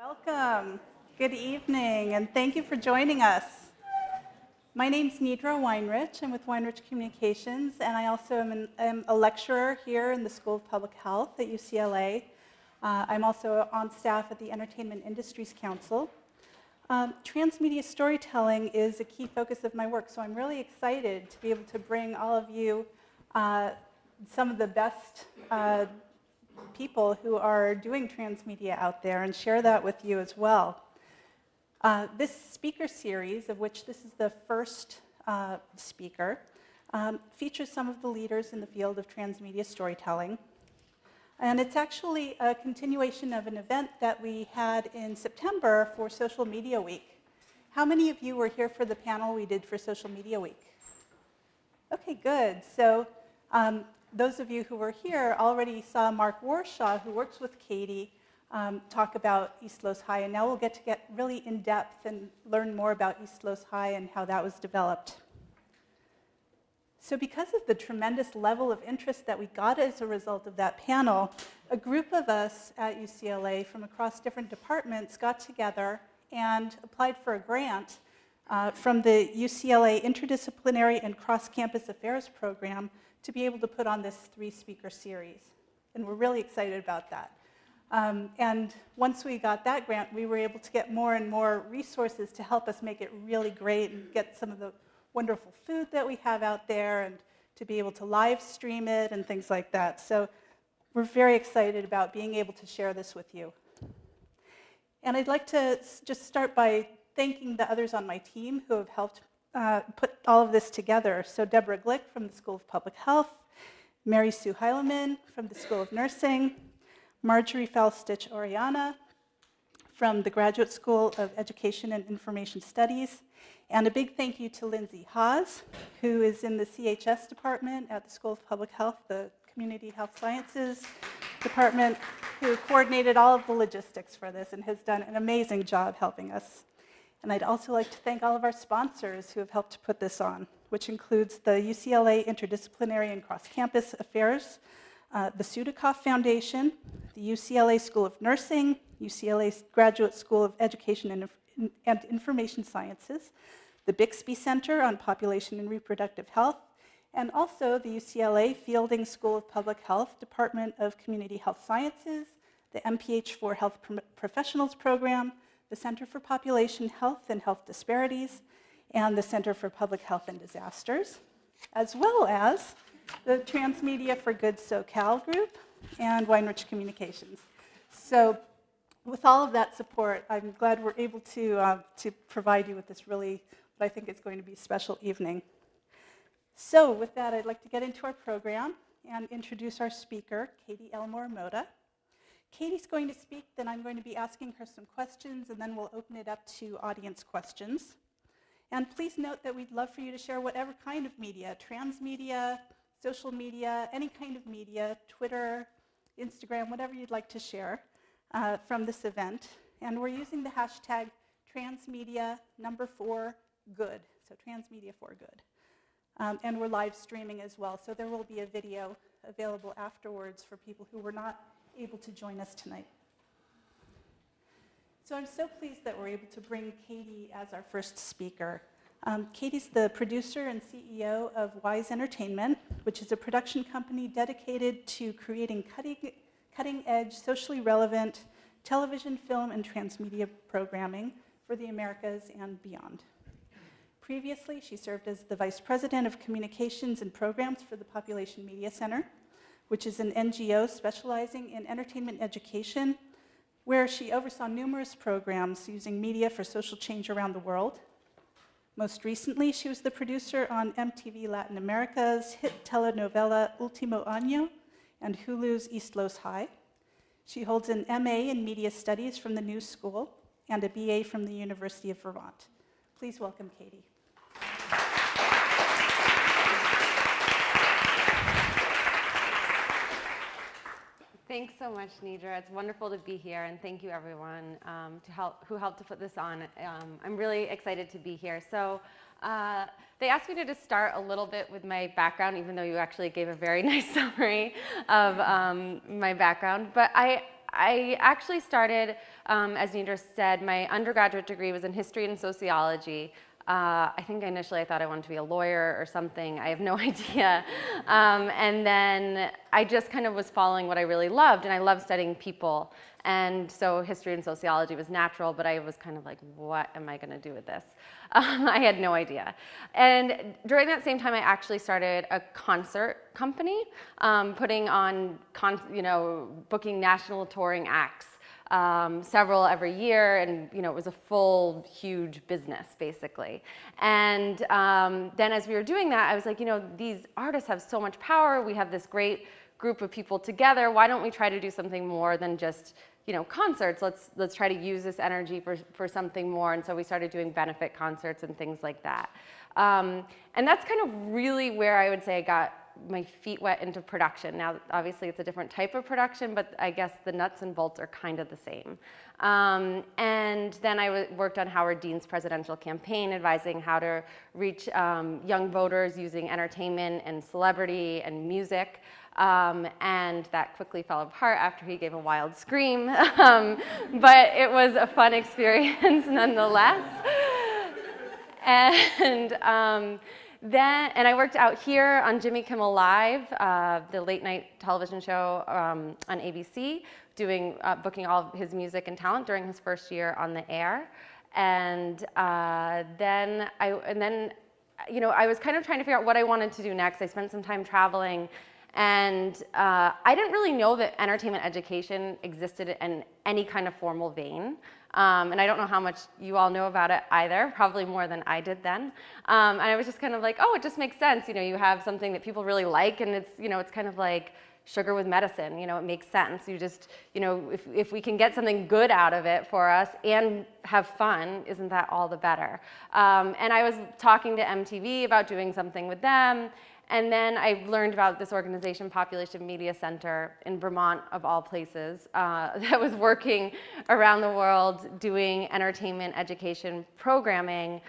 Welcome. Good evening, and thank you for joining us. My name's Nidra Weinrich. I'm with Weinrich Communications, and I also am a lecturer here in the School of Public Health at UCLA. I'm also on staff at the Entertainment Industries Council. Transmedia storytelling is a key focus of my work, so I'm really excited to be able to bring all of you some of the best people who are doing transmedia out there and share that with you as well. This speaker series, of which this is the first speaker, features some of the leaders in the field of transmedia storytelling. And it's actually a continuation of an event that we had in September for Social Media Week. How many of you were here for the panel we did for Social Media Week? Okay, good. So those of you who were here already saw Mark Warshaw, who works with Katie, talk about East Los High, and now we'll get really in depth and learn more about East Los High and how that was developed. So because of the tremendous level of interest that we got as a result of that panel, a group of us at UCLA from across different departments got together and applied for a grant from the UCLA Interdisciplinary and Cross-Campus Affairs Program to be able to put on this 3-speaker series. And we're really excited about that. And once we got that grant, we were able to get more and more resources to help us make it really great and get some of the wonderful food that we have out there and to be able to live stream it and things like that. So we're very excited about being able to share this with you. And I'd like to just start by thanking the others on my team who have helped put all of this together. So Deborah Glick from the School of Public Health, Mary Sue Heileman from the School of Nursing, Marjorie Falstich-Oriana from the Graduate School of Education and Information Studies, and a big thank you to Lindsay Haas, who is in the CHS department at the School of Public Health, the Community Health Sciences department, who coordinated all of the logistics for this and has done an amazing job helping us. And I'd also like to thank all of our sponsors who have helped to put this on, which includes the UCLA Interdisciplinary and Cross-Campus Affairs, the Sudikoff Foundation, the UCLA School of Nursing, UCLA Graduate School of Education and Information Sciences, the Bixby Center on Population and Reproductive Health, and also the UCLA Fielding School of Public Health, Department of Community Health Sciences, the MPH4 Health Professionals Program, the Center for Population Health and Health Disparities, and the Center for Public Health and Disasters, as well as the Transmedia for Good SoCal group and Weinrich Communications. So with all of that support, I'm glad we're able to provide you with this really, what I think is going to be a special evening. So with that, I'd like to get into our program and introduce our speaker, Katie Elmore Moda. Katie's going to speak, then I'm going to be asking her some questions, and then we'll open it up to audience questions. And please note that we'd love for you to share whatever kind of media, transmedia, social media, any kind of media, Twitter, Instagram, whatever you'd like to share from this event. And we're using the hashtag transmedia4good, so transmedia4good. And we're live streaming as well, so there will be a video available afterwards for people who were not able to join us tonight. So I'm so pleased that we're able to bring Katie as our first speaker. Katie's the producer and CEO of Wise Entertainment, which is a production company dedicated to creating cutting-edge, socially relevant television, film, and transmedia programming for the Americas and beyond. Previously, she served as the Vice President of Communications and Programs for the Population Media Center, which is an NGO specializing in entertainment education, where she oversaw numerous programs using media for social change around the world. Most recently, she was the producer on MTV Latin America's hit telenovela Último Año and Hulu's East Los High. She holds an MA in Media Studies from the New School and a BA from the University of Vermont. Please welcome Katie. Thanks so much, Nidra. It's wonderful to be here, and thank you everyone who helped to put this on. I'm really excited to be here. So they asked me to just start a little bit with my background, even though you actually gave a very nice summary of my background. But I actually started, as Nidra said, my undergraduate degree was in history and sociology. I think initially I thought I wanted to be a lawyer or something. I have no idea. And then I just kind of was following what I really loved, and I love studying people. And so history and sociology was natural, but I was kind of like, what am I going to do with this? I had no idea. And during that same time, I actually started a concert company, putting on, booking national touring acts. Several every year, and it was a full, huge business basically. And then as we were doing that, I was like, these artists have so much power. We have this great group of people together. Why don't we try to do something more than just concerts? Let's try to use this energy for something more. And so we started doing benefit concerts and things like that. And that's kind of really where I would say I got my feet wet into production. Now, obviously, it's a different type of production, but I guess the nuts and bolts are kind of the same. And then I worked on Howard Dean's presidential campaign, advising how to reach young voters using entertainment and celebrity and music. And that quickly fell apart after he gave a wild scream. But it was a fun experience nonetheless. And and I worked out here on Jimmy Kimmel Live, the late night television show on ABC, booking all of his music and talent during his first year on the air. And then I was kind of trying to figure out what I wanted to do next. I spent some time traveling, and I didn't really know that entertainment education existed in any kind of formal vein. And I don't know how much you all know about it either, probably more than I did then. And I was just kind of like, oh, it just makes sense. You have something that people really like, and it's kind of like sugar with medicine. It makes sense. You just, if we can get something good out of it for us and have fun, isn't that all the better? And I was talking to MTV about doing something with them. And then I learned about this organization, Population Media Center in Vermont, of all places, that was working around the world doing entertainment education programming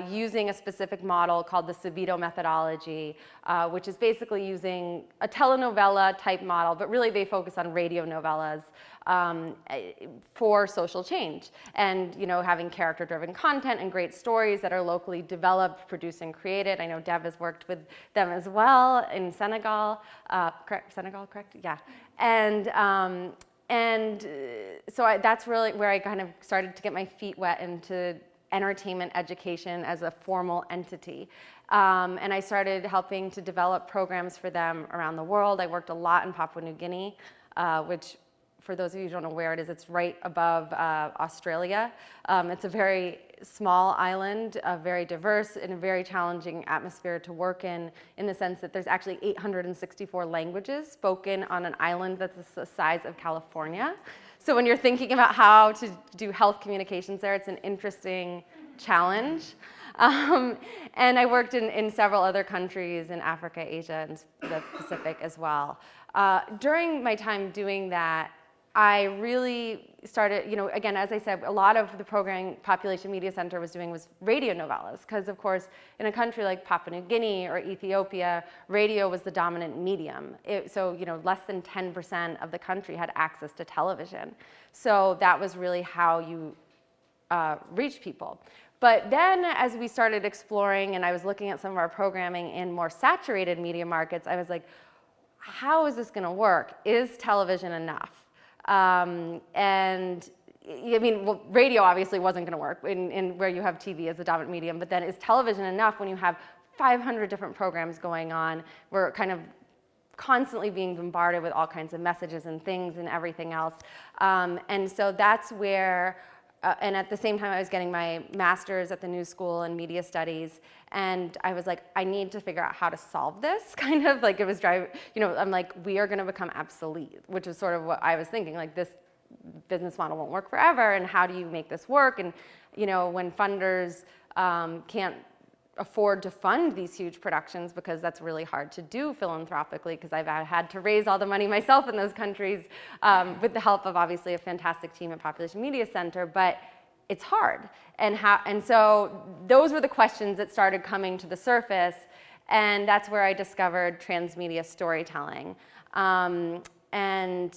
using a specific model called the Savito methodology, which is basically using a telenovela type model, but really they focus on radio novellas for social change, and having character-driven content and great stories that are locally developed, produced, and created. I know Dev has worked with them as well in Senegal. Senegal, correct? Yeah. And so that's really where I kind of started to get my feet wet into entertainment education as a formal entity. And I started helping to develop programs for them around the world. I worked a lot in Papua New Guinea, which, for those of you who don't know where it is, it's right above Australia. It's a very small island, very diverse, and a very challenging atmosphere to work in the sense that there's actually 864 languages spoken on an island that's the size of California. So when you're thinking about how to do health communications there, it's an interesting challenge. And I worked in several other countries in Africa, Asia, and the Pacific as well. During my time doing that, I really started, again, as I said, a lot of the programming Population Media Center was doing was radio novellas, because of course, in a country like Papua New Guinea or Ethiopia, radio was the dominant medium. So less than 10% of the country had access to television. So that was really how you reach people. But then as we started exploring, and I was looking at some of our programming in more saturated media markets, I was like, how is this going to work? Is television enough? And I mean, well, radio obviously wasn't going to work in where you have TV as the dominant medium, but then is television enough when you have 500 different programs going on? We're kind of constantly being bombarded with all kinds of messages and things and everything else. And so that's where, and at the same time I was getting my master's at the New School in Media Studies, and I was like, I need to figure out how to solve this, kind of like it was driving, I'm like, we are going to become obsolete, which is sort of what I was thinking, like this business model won't work forever, and how do you make this work? And when funders can't afford to fund these huge productions, because that's really hard to do philanthropically, because I've had to raise all the money myself in those countries with the help of obviously a fantastic team at Population Media Center, but it's hard. And so those were the questions that started coming to the surface, and that's where I discovered transmedia storytelling. And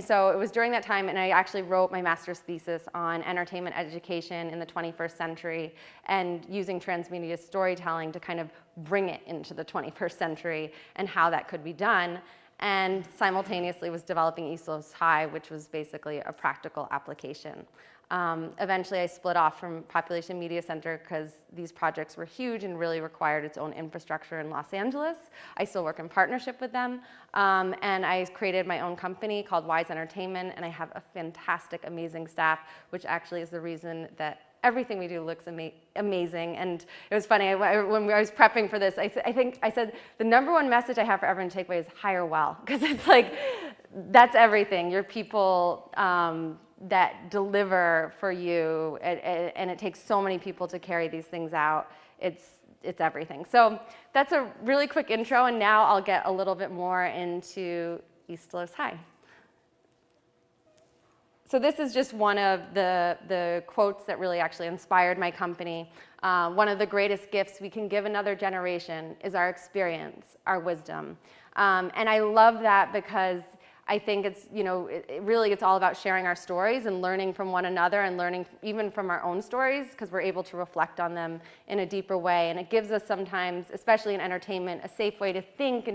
so it was during that time, and I actually wrote my master's thesis on entertainment education in the 21st century and using transmedia storytelling to kind of bring it into the 21st century and how that could be done. And simultaneously was developing East Los High, which was basically a practical application. Eventually I split off from Population Media Center because these projects were huge and really required its own infrastructure in Los Angeles. I still work in partnership with them. And I created my own company called Wise Entertainment, and I have a fantastic, amazing staff, which actually is the reason that everything we do looks amazing. And it was funny, when I was prepping for this, I said, the #1 message I have for everyone to take away is hire well, because it's like, that's everything. Your people that deliver for you, and it takes so many people to carry these things out. It's everything. So that's a really quick intro, and now I'll get a little bit more into East Los High. So this is just one of the quotes that really actually inspired my company. One of the greatest gifts we can give another generation is our experience, our wisdom. And I love that because I think it's, it's all about sharing our stories and learning from one another and learning even from our own stories, because we're able to reflect on them in a deeper way. And it gives us sometimes, especially in entertainment, a safe way to think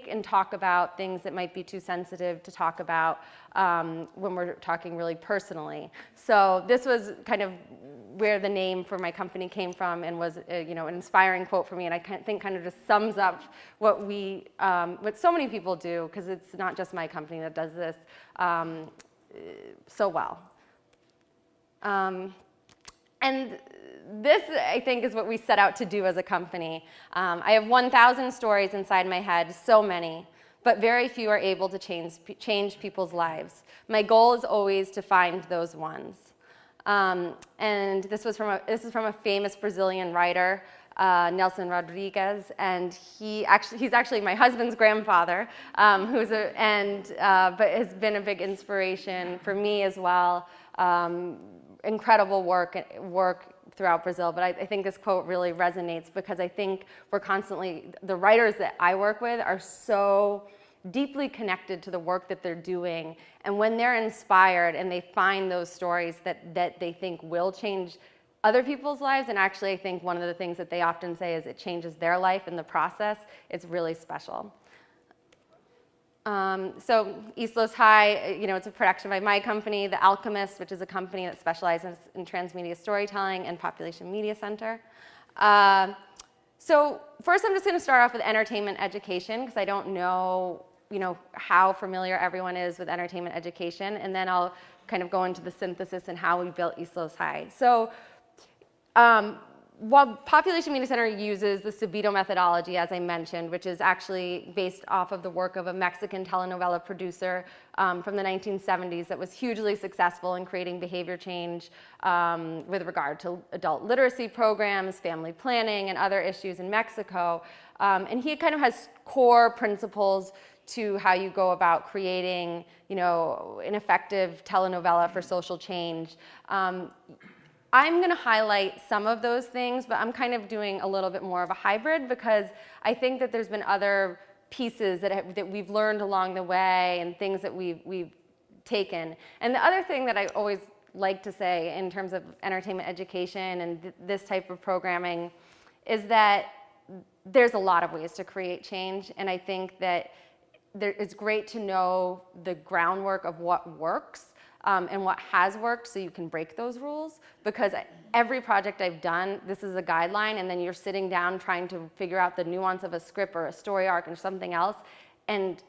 and talk about things that might be too sensitive to talk about when we're talking really personally. So this was kind of where the name for my company came from, and was an inspiring quote for me, and I think kind of just sums up what so many people do, because it's not just my company that does this so well. And this, I think, is what we set out to do as a company. I have 1,000 stories inside my head, so many, but very few are able to change people's lives. My goal is always to find those ones. And this is from a famous Brazilian writer, Nelson Rodrigues, and he's actually my husband's grandfather, but has been a big inspiration for me as well. Incredible work throughout Brazil, but I think this quote really resonates, because I think the writers that I work with are so deeply connected to the work that they're doing, and when they're inspired and they find those stories that they think will change other people's lives, and actually I think one of the things that they often say is it changes their life in the process, it's really special. So East Los High, it's a production by my company, The Alchemist, which is a company that specializes in transmedia storytelling and Population Media Center. So first I'm just going to start off with entertainment education, because I don't know, how familiar everyone is with entertainment education, and then I'll kind of go into the synthesis and how we built East Los High. So while Population Media Center uses the Subito methodology, as I mentioned, which is actually based off of the work of a Mexican telenovela producer from the 1970s that was hugely successful in creating behavior change with regard to adult literacy programs, family planning, and other issues in Mexico. And he kind of has core principles to how you go about creating, an effective telenovela for social change. I'm going to highlight some of those things, but I'm kind of doing a little bit more of a hybrid, because I think that there's been other pieces that we've learned along the way, and things that we've taken. And the other thing that I always like to say in terms of entertainment education and this type of programming is that there's a lot of ways to create change, and I think that it's great to know the groundwork of what works and what has worked, so you can break those rules, because every project I've done, this is a guideline, and then you're sitting down trying to figure out the nuance of a script or a story arc or something else, and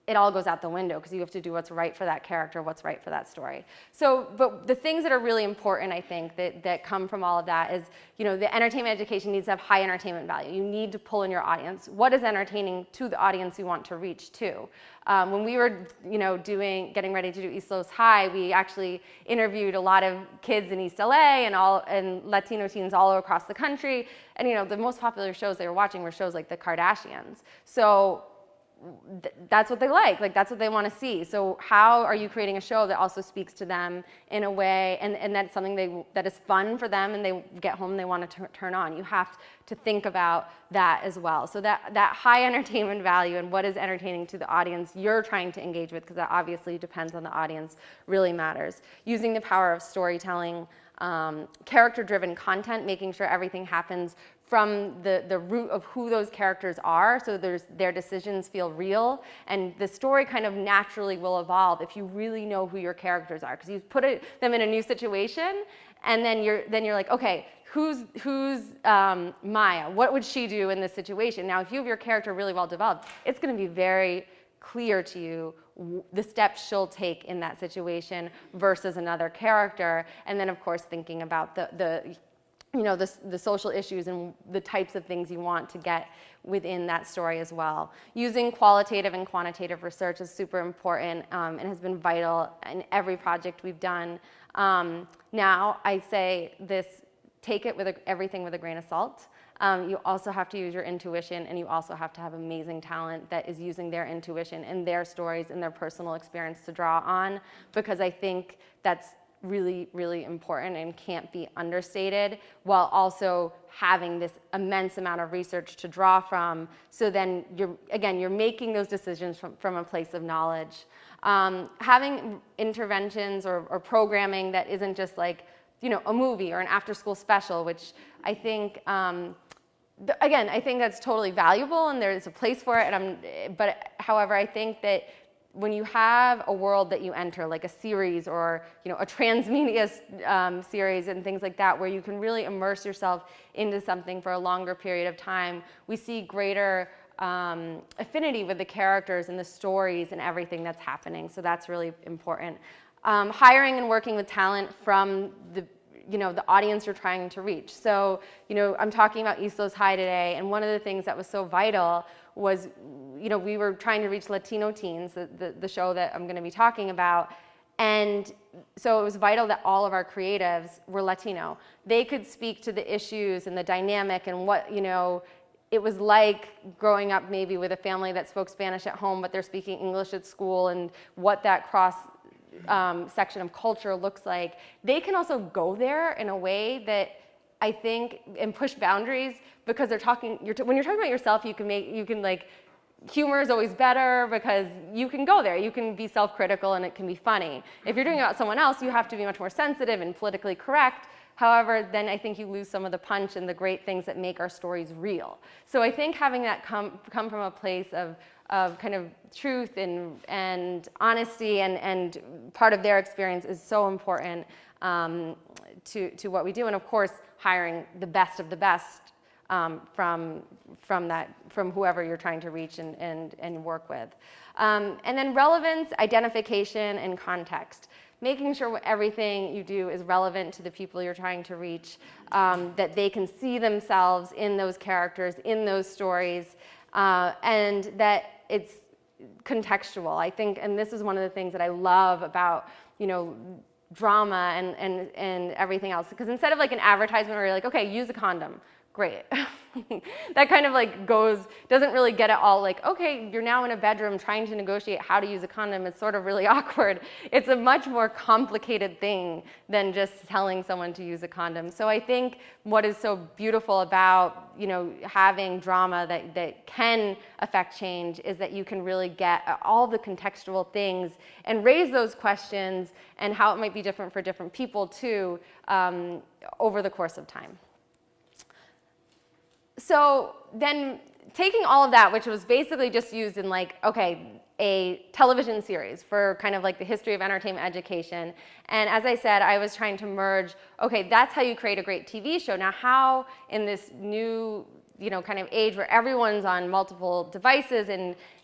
it all goes out the window, because you have to do what's right for that character, what's right for that story. So, but the things that are really important, I think, that come from all of that is, the entertainment education needs to have high entertainment value. You need to pull in your audience. What is entertaining to the audience you want to reach to? When we were, getting ready to do East Los High, we actually interviewed a lot of kids in East LA and Latino teens all across the country. And, the most popular shows they were watching were shows like The Kardashians. So that's what they like that's what they want to see. So how are you creating a show that also speaks to them in a way, and that's something that is fun for them, and they get home and they want to turn on? You have to think about that as well. So that high entertainment value and what is entertaining to the audience you're trying to engage with, because that obviously depends on the audience, really matters. Using the power of storytelling, character-driven content, making sure everything happens from the root of who those characters are, so their decisions feel real, and the story kind of naturally will evolve if you really know who your characters are, because you put them in a new situation, and then you're like, okay, who's Maya? What would she do in this situation? Now, if you have your character really well developed, it's going to be very clear to you the steps she'll take in that situation versus another character, and then of course thinking about the social issues and the types of things you want to get within that story as well. Using qualitative and quantitative research is super important and has been vital in every project we've done. Now, I say this, take it with everything with a grain of salt. You also have to use your intuition, and you also have to have amazing talent that is using their intuition and their stories and their personal experience to draw on, because I think that's really, really important and can't be understated, while also having this immense amount of research to draw from. So then you're making those decisions from a place of knowledge. Having interventions or programming that isn't just like, a movie or an after-school special, which I think, again, I think that's totally valuable and there's a place for it. But however, I think that when you have a world that you enter, like a series or a transmedia series and things like that, where you can really immerse yourself into something for a longer period of time, we see greater affinity with the characters and the stories and everything that's happening. So that's really important. Hiring and working with talent from the audience you're trying to reach. So, I'm talking about East Los High today, and one of the things that was so vital was, we were trying to reach Latino teens, the show that I'm going to be talking about, and so it was vital that all of our creatives were Latino. They could speak to the issues and the dynamic and what, it was like growing up maybe with a family that spoke Spanish at home, but they're speaking English at school, and what that cross section of culture looks like. They can also go there in a way that I think and push boundaries, because they're talking. When you're talking about yourself, you can like, humor is always better because you can go there. You can be self-critical and it can be funny. If you're doing it about someone else, you have to be much more sensitive and politically correct. However, then I think you lose some of the punch and the great things that make our stories real. So I think having that come from a place of kind of truth and honesty and part of their experience is so important to what we do. And of course, hiring the best of the best from whoever you're trying to reach and work with. And then relevance, identification, and context. Making sure everything you do is relevant to the people you're trying to reach, that they can see themselves in those characters, in those stories, and that it's contextual. I think, and this is one of the things that I love about, drama and everything else, because instead of like an advertisement where you're like, okay, use a condom, great. That kind of like doesn't really get it all, like, okay, you're now in a bedroom trying to negotiate how to use a condom. It's sort of really awkward. It's a much more complicated thing than just telling someone to use a condom. So I think what is so beautiful about, having drama that can affect change is that you can really get all the contextual things and raise those questions and how it might be different for different people too, over the course of time. So then taking all of that, which was basically just used in like, okay, a television series for kind of like the history of entertainment education. And as I said, I was trying to merge, okay, that's how you create a great TV show. Now how in this new, kind of age where everyone's on multiple devices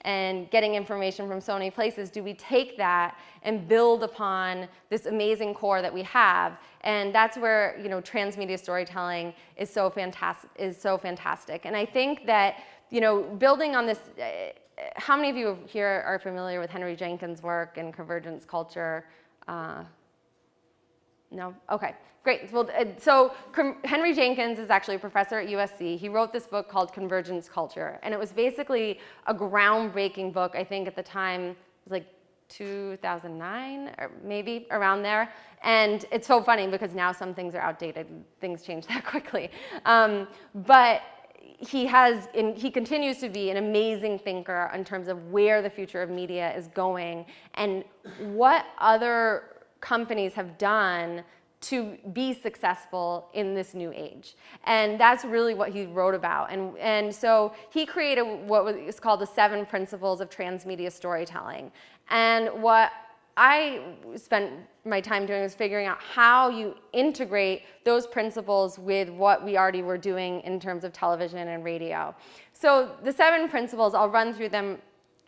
and getting information from so many places, do we take that and build upon this amazing core that we have? And that's where, transmedia storytelling is so fantastic. And I think that, building on this, how many of you here are familiar with Henry Jenkins' work and convergence culture? No? Okay, great. Well, so Henry Jenkins is actually a professor at USC. He wrote this book called Convergence Culture, and it was basically a groundbreaking book. I think at the time it was like 2009 or maybe around there. And it's so funny because now some things are outdated. Things change that quickly. But he continues to be an amazing thinker in terms of where the future of media is going and what other companies have done to be successful in this new age. And that's really what he wrote about. And so he created what is called the 7 principles of transmedia storytelling. And what I spent my time doing is figuring out how you integrate those principles with what we already were doing in terms of television and radio. So the 7 principles, I'll run through them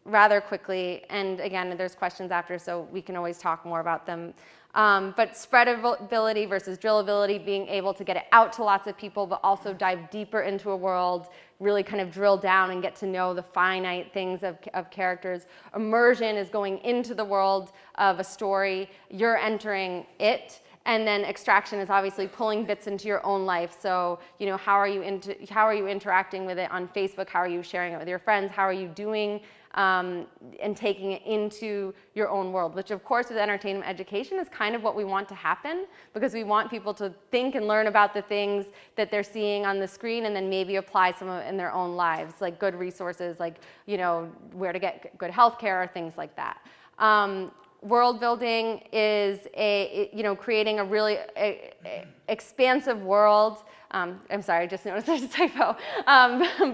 rather quickly. And again, there's questions after, so we can always talk more about them. But spreadability versus drillability, being able to get it out to lots of people, but also dive deeper into a world, really kind of drill down and get to know the finite things of characters. Immersion is going into the world of a story. You're entering it. And then extraction is obviously pulling bits into your own life. So, you know, how are you interacting with it on Facebook? How are you sharing it with your friends? How are you doing and taking it into your own world, which of course with entertainment education is kind of what we want to happen, because we want people to think and learn about the things that they're seeing on the screen and then maybe apply some of it in their own lives, like good resources, like, you know, where to get good healthcare or things like that. World building is creating a really expansive world. I'm sorry, I just noticed there's a typo.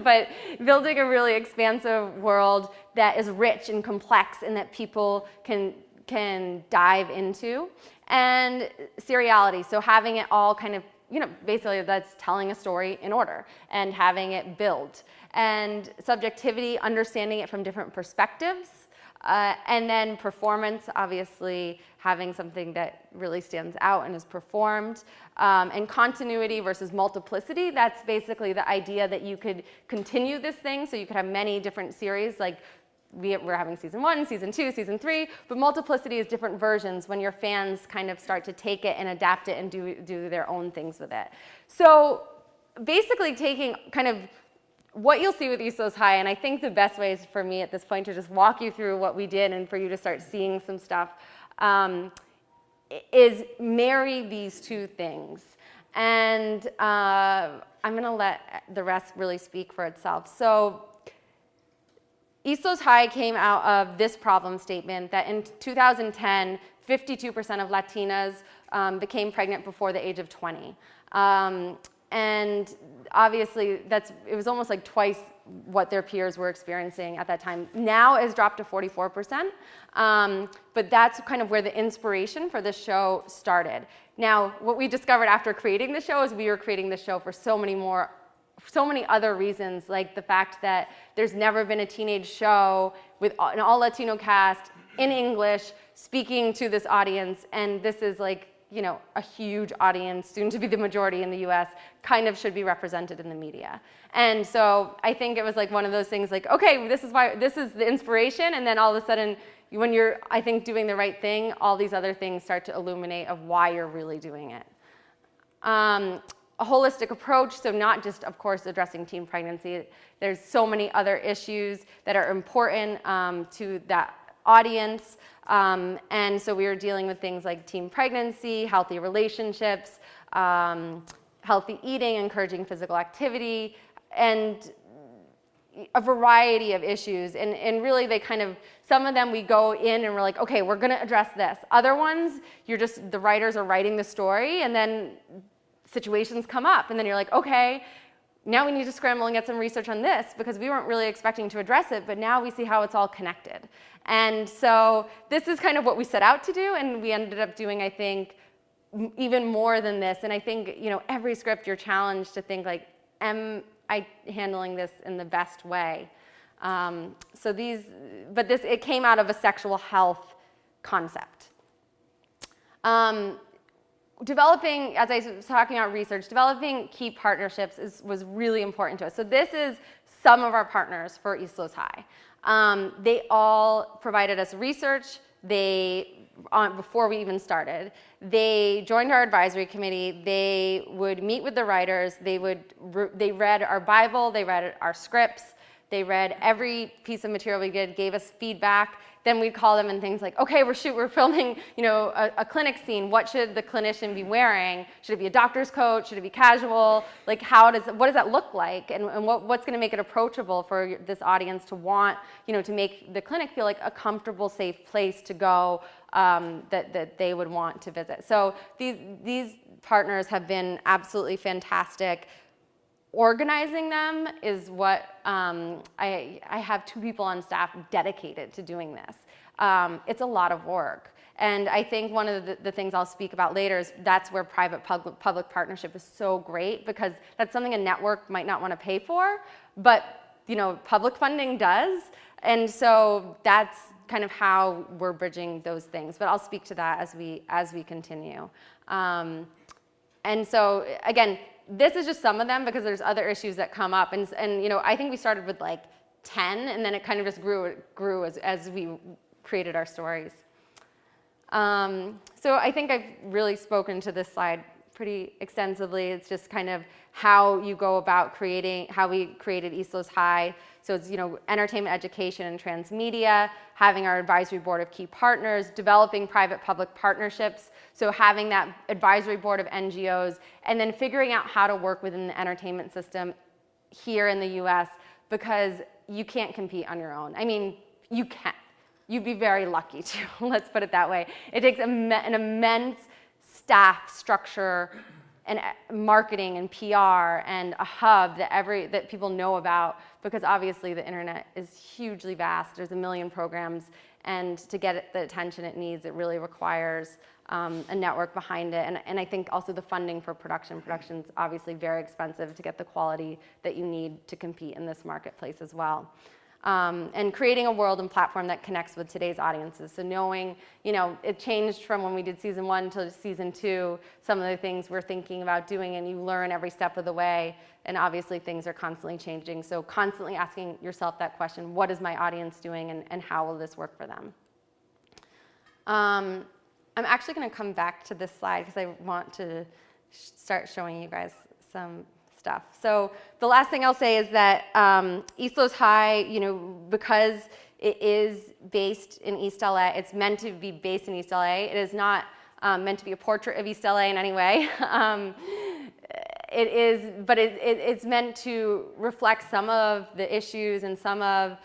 But building a really expansive world that is rich and complex and that people can dive into. And seriality, so having it all kind of, basically that's telling a story in order and having it build. And subjectivity, understanding it from different perspectives. And then performance, obviously having something that really stands out and is performed. And continuity versus multiplicity, that's basically the idea that you could continue this thing, so you could have many different series, like we're having season 1, season 2, season 3, but multiplicity is different versions when your fans kind of start to take it and adapt it and do their own things with it. So basically taking kind of what you'll see with East Coast High, and I think the best way is for me at this point to just walk you through what we did and for you to start seeing some stuff, is marry these two things. And I'm going to let the rest really speak for itself. So East Coast High came out of this problem statement that in 2010, 52% of Latinas became pregnant before the age of 20. And obviously, it was almost like twice what their peers were experiencing at that time. Now it has dropped to 44%, but that's kind of where the inspiration for this show started. Now, what we discovered after creating the show is we were creating the show for so many other reasons, like the fact that there's never been a teenage show with an all-Latino cast in English speaking to this audience, and this is like, a huge audience, soon to be the majority in the US, kind of should be represented in the media. And so I think it was like one of those things like, okay, this is the inspiration, and then all of a sudden, when you're, I think, doing the right thing, all these other things start to illuminate of why you're really doing it. A holistic approach, so not just, of course, addressing teen pregnancy. There's so many other issues that are important to that audience. And so we were dealing with things like teen pregnancy, healthy relationships, healthy eating, encouraging physical activity, and a variety of issues. And really they kind of, some of them we go in and we're like, okay, we're going to address this. Other ones, the writers are writing the story and then situations come up. And then you're like, okay, now we need to scramble and get some research on this because we weren't really expecting to address it, but now we see how it's all connected. And so this is kind of what we set out to do, and we ended up doing, I think, even more than this. And I think, every script you're challenged to think like, am I handling this in the best way? It came out of a sexual health concept. Developing, as I was talking about research, developing key partnerships was really important to us. So this is some of our partners for East Coast High. They all provided us research. They before we even started. They joined our advisory committee. They would meet with the writers. They read our Bible. They read our scripts. They read every piece of material we did, gave us feedback. Then we'd call them and things like, okay, we're filming, a clinic scene. What should the clinician be wearing? Should it be a doctor's coat? Should it be casual? Like, what does that look like? And what's going to make it approachable for this audience to want, to make the clinic feel like a comfortable, safe place to go that they would want to visit. So these partners have been absolutely fantastic. Organizing them is what I have 2 people on staff dedicated to doing this. It's a lot of work. And I think one of the things I'll speak about later is that's where private-public partnership is so great, because that's something a network might not want to pay for, but public funding does. And so that's kind of how we're bridging those things. But I'll speak to that as we continue. And so again, this is just some of them, because there's other issues that come up. And I think we started with like 10, and then it kind of just grew as we created our stories. So I think I've really spoken to this slide pretty extensively. It's just kind of how you go about how we created East Los High. So it's, entertainment, education, and transmedia, having our advisory board of key partners, developing private-public partnerships, so having that advisory board of NGOs, and then figuring out how to work within the entertainment system here in the US, because you can't compete on your own. I mean, you can. You'd be very lucky to, let's put it that way. It takes an immense staff structure and marketing and PR and a hub that people know about, because obviously the internet is hugely vast. There's a million programs, and to get the attention it needs, it really requires a network behind it. And I think also the funding for production. Production's obviously very expensive to get the quality that you need to compete in this marketplace as well. And creating a world and platform that connects with today's audiences. So knowing, it changed from when we did season 1 to season 2, some of the things we're thinking about doing, and you learn every step of the way. And obviously things are constantly changing. So constantly asking yourself that question, what is my audience doing, and how will this work for them? I'm actually going to come back to this slide because I want to start showing you guys some stuff. So the last thing I'll say is that East Los High, because it is based in East LA, it's meant to be based in East LA. It is not meant to be a portrait of East LA in any way. It is, but it's meant to reflect some of the issues and some of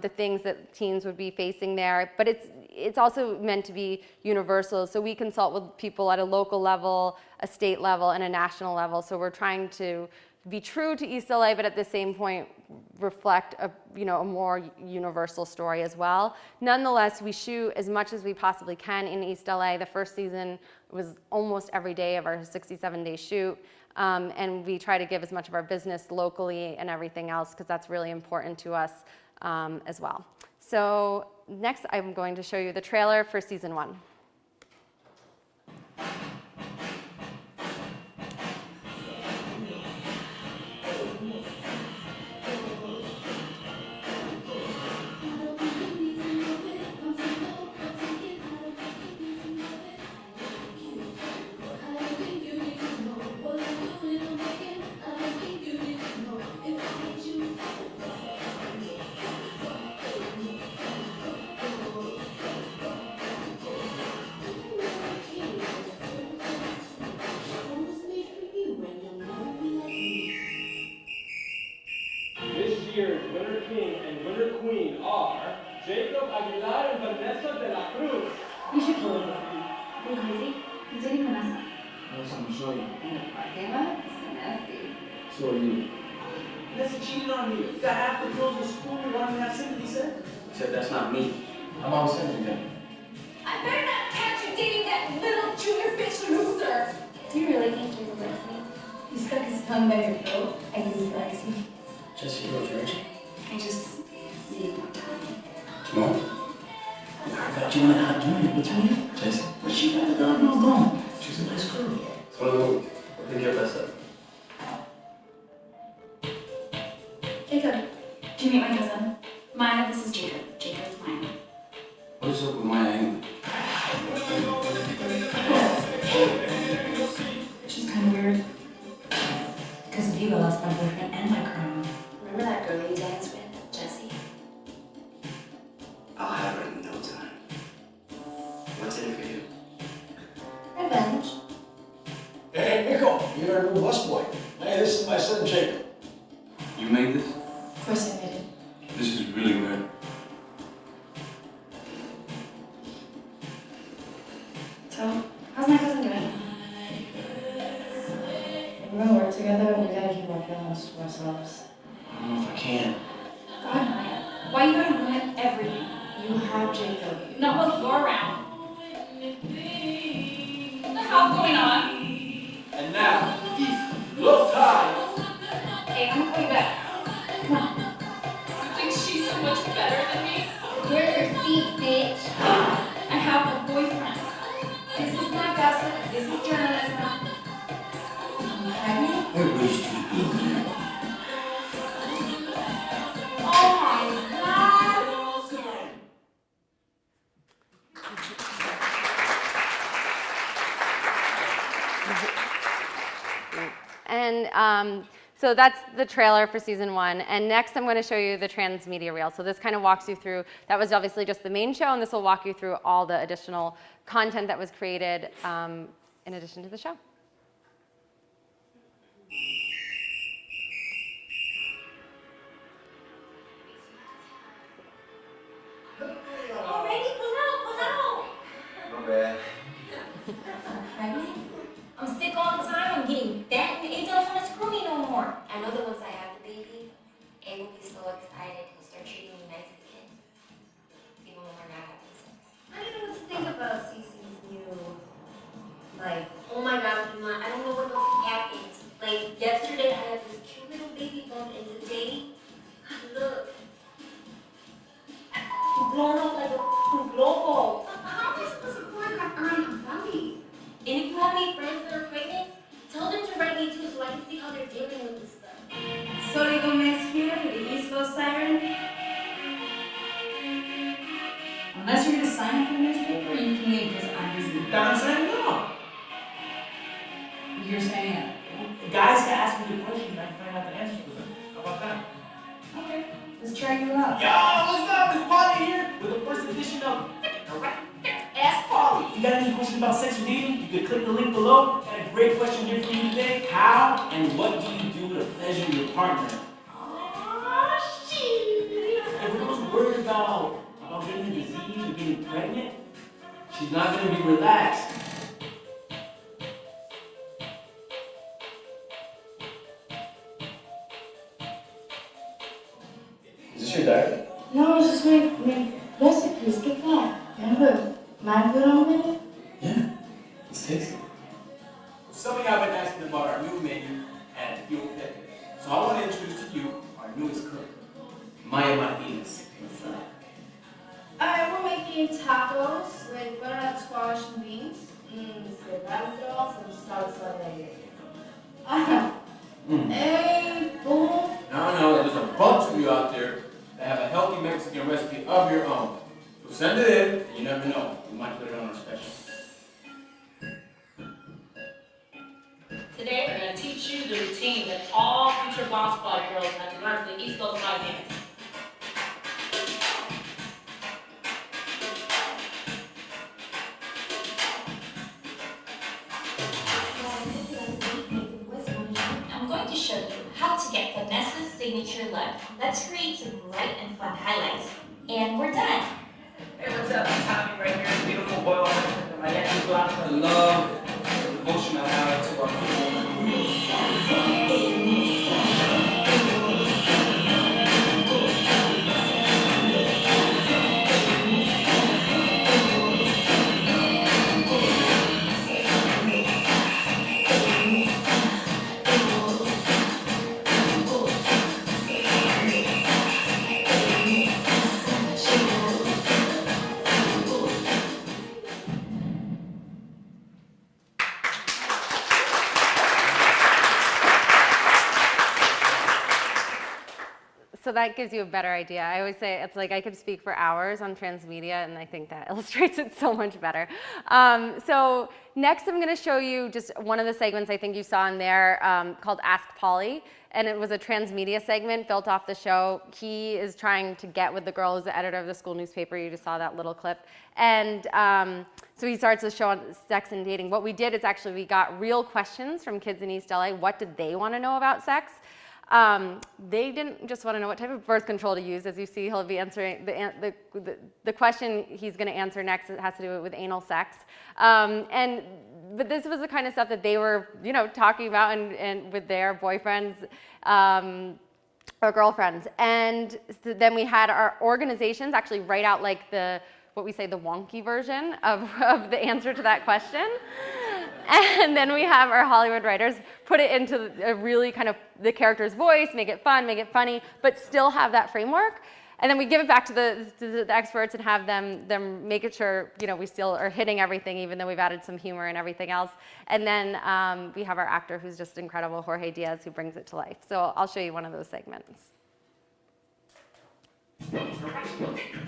the things that teens would be facing there. But it's also meant to be universal. So we consult with people at a local level, a state level, and a national level. So we're trying to be true to East LA, but at the same point reflect a more universal story as well. Nonetheless, we shoot as much as we possibly can in East LA. The first season was almost every day of our 67-day shoot. And we try to give as much of our business locally and everything else, because that's really important to us as well. So next, I'm going to show you the trailer for season 1. So are you. That's cheating on me. You got half the girls in school who want to have sympathy, sir? Said that's not me. I'm on sympathy then. I better not catch you dating that little junior bitch loser! Do you really think he likes me? He stuck his tongue by your throat. I think he likes me. Jesse, you're a virgin. I just need more time. Tomorrow? I got you in a hot joint. What's her name? Jesse. But she got the dog no bone. She's a nice girl. It's one of them. I think you're best up. Jacob, do you meet my cousin? Maya, this is Jacob. Jacob is Maya. What is up with Maya anyway? little busboy. Hey, this is my son, Jacob. You made this? Of course I made it. This is really good. So, how's my cousin doing? We're gonna work together, we gotta keep our feelings to ourselves. I don't know if I can. God, Maya, why you gotta ruin everything? You have Jacob. Not while you're around. What the hell's going on? And now, East, low tide. Hey, I'm gonna call you back. Come on. You think she's so much better than me? Where's your seat, bitch? I have a boyfriend. This is not gossip. This is journalism. Pregnant? I wish you could. Oh my God! And so that's the trailer for season 1. And next I'm going to show you the transmedia reel. So this kind of walks you through, that was obviously just the main show, and this will walk you through all the additional content that was created in addition to the show. Already? Pull out! No bad. Pregnant? I'm sick all the time. I'm getting fat and it don't want to screw me no more. I know that once I have the baby, A will be so excited he'll start treating me nice again. Even when we're not having sex. I don't know what to think about Cece's new life. Oh my god, Lima, I don't know what the happened. Like, yesterday I had this cute little baby bump, and today, look. Blown up like a globo. How am I supposed to choreograph earning a belly? And if you have any friends that are pregnant, tell them to write me too so I can see how they're dealing with this stuff. Sorry, Gomez here, the East Coast Siren. Unless you're gonna sign for the newspaper, you can leave this unbusy. That I'm saying no. You're saying it. Guys can ask me the questions, I can find out the answers for them. How about that? Okay, let's try you out. Yo, what's up? It's Polly here with the first edition of Ask Polly. If you got any questions about sex or dating, you can click the link below. Got a great question here for you today. How and what do you do to pleasure your partner? Oh, shit. And for those worried about getting a disease or getting pregnant, she's not going to be relaxed. Is this your diary? No, it's just my recipes. Get that. Remember my food on menu? Yeah, it's tasty. Some of y'all been asking about our new menu at Yo Pepe. So I want to introduce to you our newest cook, Maya Martinez. What's up? We're making tacos with butternut squash and beans. Cilantro and salsa de Hey, boom. No, there's a bunch of you out there that have a healthy Mexican recipe of your own. So send it in, and you never know, we might put it on our special. Today we're going to teach you the routine that all future Bomb Squad girls have to learn for the East Coast Live dance. I'm going to show you how to get Vanessa's signature look. Let's create some bright and fun highlights. And we're done. Hey, what's up? It's Tommy right here, the beautiful boy from the Miami block. I love the devotion I have to our people. so that gives you a better idea. I always say it's like I could speak for hours on transmedia, and I think that illustrates it so much better. So next I'm going to show you just one of the segments I think you saw in there called Ask Polly. And it was a transmedia segment built off the show. He is trying to get with the girl who's the editor of the school newspaper. You just saw that little clip. And so he starts the show on sex and dating. What we did is actually we got real questions from kids in East LA. What did they want to know about sex? They didn't just want to know what type of birth control to use. As you see, he'll be answering the question he's going to answer next. It has to do with anal sex. But this was the kind of stuff that they were, talking about and with their boyfriends or girlfriends. And so then we had our organizations actually write out like what we say the wonky version of the answer to that question. And then we have our Hollywood writers put it into a really kind of the character's voice, make it fun, make it funny, but still have that framework. And then we give it back to the experts and have them make it sure, we still are hitting everything, even though we've added some humor and everything else. And then we have our actor who's just incredible, Jorge Diaz, who brings it to life. So I'll show you one of those segments.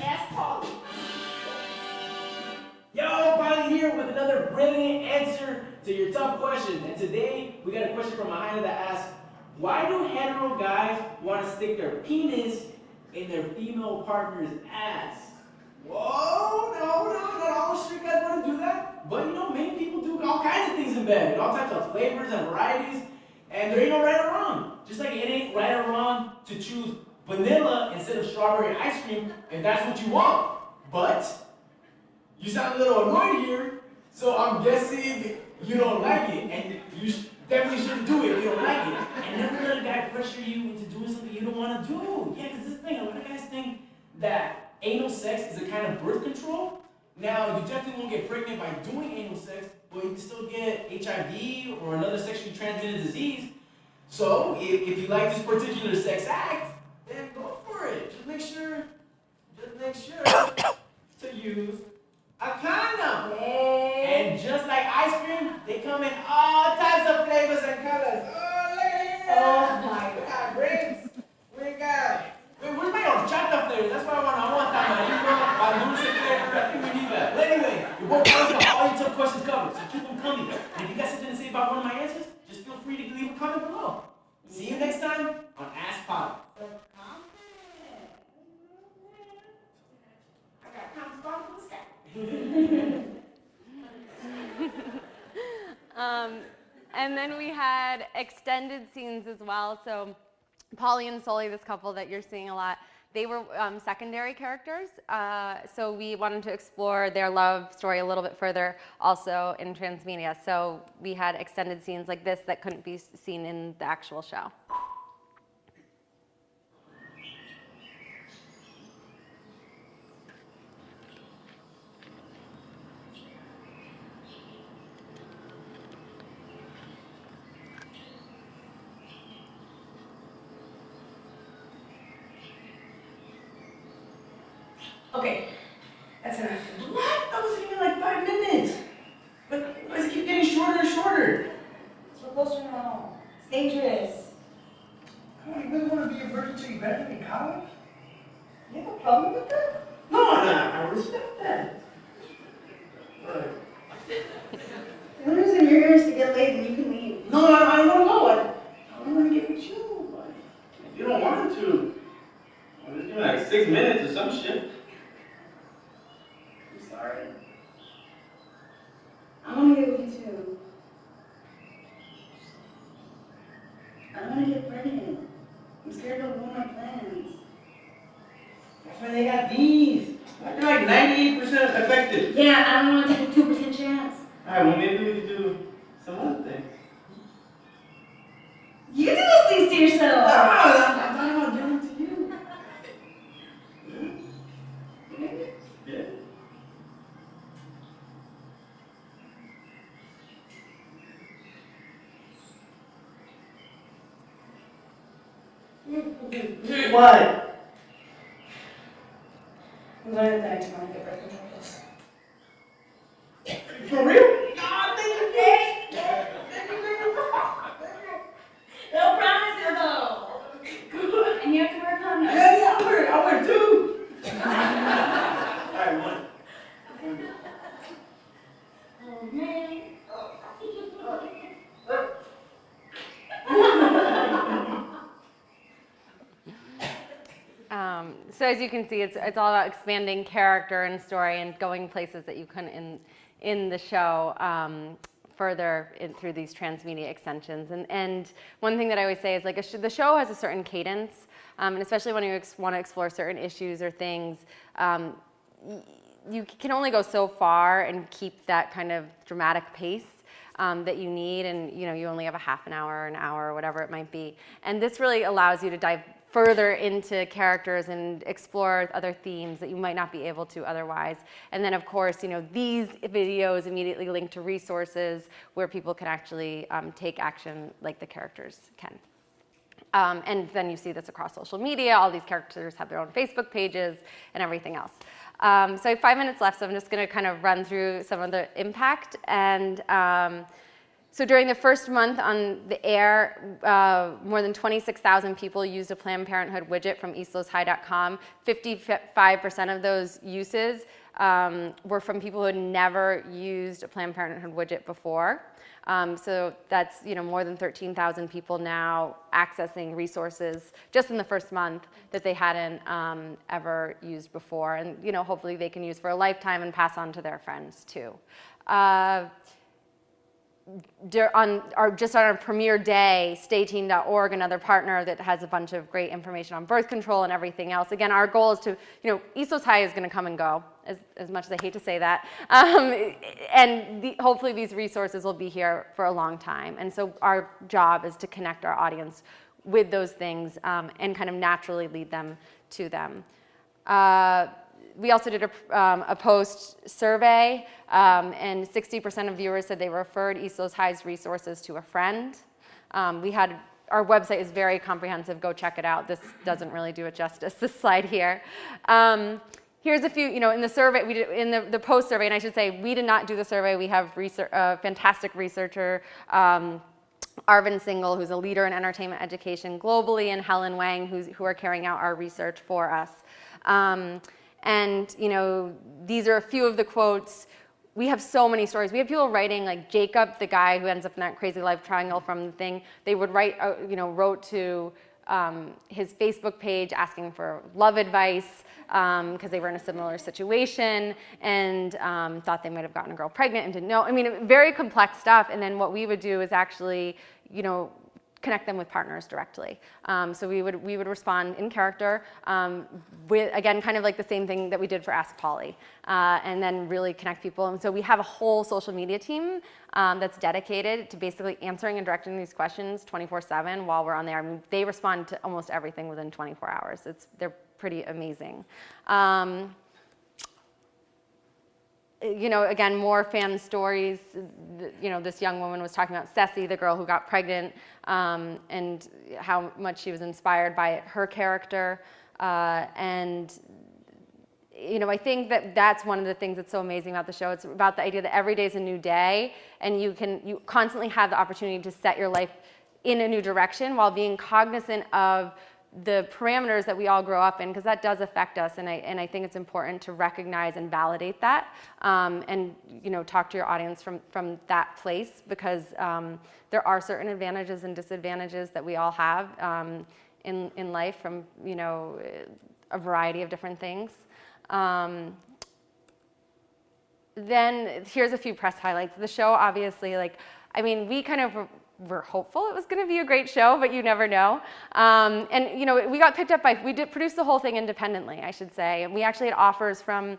Ask Polly. Yo, Polly here with another brilliant answer to your tough question. And today we got a question from Ahina that asks, why do hetero guys want to stick their penis in their female partner's ass? Whoa, no, not all straight guys want to do that. But many people do all kinds of things in bed, all types of flavors and varieties, and there ain't no right or wrong. Just like it ain't right or wrong to choose vanilla instead of strawberry ice cream if that's what you want. But you sound a little annoyed here, so I'm guessing you don't like it, and you definitely shouldn't do it if you don't like it. And never let a guy pressure you into doing something you don't want to do. Yeah, because this thing, a lot of guys think that anal sex is a kind of birth control. Now, you definitely won't get pregnant by doing anal sex, but you can still get HIV or another sexually transmitted disease. So, if you like this particular sex act, then go for it. Just make sure to use a condom. And just like ice cream, they come in all types of flavors and colors. Oh, look at here. Oh my We got grapes. We got. Wait, where's my horchata flavor? That's what I want that. Dulce flavor. I think we need that. But anyway, your boy Carlos got all your tough questions covered, so keep them coming. And if you got something to say about one of my answers, just feel free to leave a comment below. See you next time on Ask Polly. And then we had extended scenes as well. So Polly and Sully, this couple that you're seeing a lot, they were secondary characters. So we wanted to explore their love story a little bit further also in transmedia. So we had extended scenes like this that couldn't be seen in the actual show. Okay, that's enough. What? That was even like 5 minutes. But why does it keep getting shorter and shorter? We're closer now. It's dangerous. Come on, you really want to be a virgin till you graduate college? You have a problem with that? No, I respect that. Right. The only reason you're here is to get laid and you can leave. No, I don't know. I want to get with you. But if you don't want to, well, just give me like 6 minutes or some shit. I'm sorry. I want to get with you too. I don't want to get pregnant. I'm scared of all my plans. That's why they got these. They're like 98% effective. Yeah, I don't want to take a 2% chance. Alright, well maybe we could do some other things. You do those things to yourself. I'm talking about doing it to you. Yeah. What? I'm going to the next one to get birth control pills. For real? God, thank you. No promises though. Good. And you have to wear condoms. So as you can see, it's all about expanding character and story and going places that you couldn't in the show further through these transmedia extensions. And one thing that I always say is like the show has a certain cadence, and especially when you want to explore certain issues or things, you can only go so far and keep that kind of dramatic pace that you need, and you only have a half an hour, or whatever it might be. And this really allows you to dive further into characters and explore other themes that you might not be able to otherwise. And then of course, these videos immediately link to resources where people can actually take action like the characters can. And then you see this across social media. All these characters have their own Facebook pages and everything else. So I have 5 minutes left, so I'm just going to kind of run through some of the impact. And so during the first month on the air, more than 26,000 people used a Planned Parenthood widget from eastloshigh.com. 55% of those uses were from people who had never used a Planned Parenthood widget before. So that's more than 13,000 people now accessing resources just in the first month that they hadn't ever used before, and hopefully they can use for a lifetime and pass on to their friends too. Just on our premiere day, stayteen.org, another partner that has a bunch of great information on birth control and everything else. Again, our goal is to, East Los High is going to come and go, as much as I hate to say that. And hopefully these resources will be here for a long time. And so our job is to connect our audience with those things and kind of naturally lead them to them. We also did a post survey, and 60% of viewers said they referred East Los High's resources to a friend. Our website is very comprehensive. Go check it out. This doesn't really do it justice, this slide here. Here's a few, in the survey, we did, in the post survey, and I should say, we did not do the survey. We have a fantastic researcher, Arvind Singhal, who's a leader in entertainment education globally, and Helen Wang, who are carrying out our research for us. And these are a few of the quotes. We have so many stories. We have people writing, like Jacob, the guy who ends up in that crazy life triangle from the thing. They would wrote to his Facebook page asking for love advice because they were in a similar situation and thought they might have gotten a girl pregnant and didn't know. I mean, very complex stuff. And then what we would do is actually, connect them with partners directly. So we would respond in character with, again, kind of like the same thing that we did for Ask Polly, and then really connect people. And so we have a whole social media team that's dedicated to basically answering and directing these questions 24/7 while we're on there. I mean, they respond to almost everything within 24 hours. They're pretty amazing. Again, more fan stories. This young woman was talking about Ceci, the girl who got pregnant, and how much she was inspired by her character. I think that's one of the things that's so amazing about the show. It's about the idea that every day is a new day, and you constantly have the opportunity to set your life in a new direction while being cognizant of the parameters that we all grow up in, because that does affect us, and I think it's important to recognize and validate that, and talk to your audience from that place, because there are certain advantages and disadvantages that we all have in life from a variety of different things. Then here's a few press highlights. The show, obviously, we kind of we're hopeful it was going to be a great show, but you never know. We got picked up by, we did produce the whole thing independently, I should say. And we actually had offers from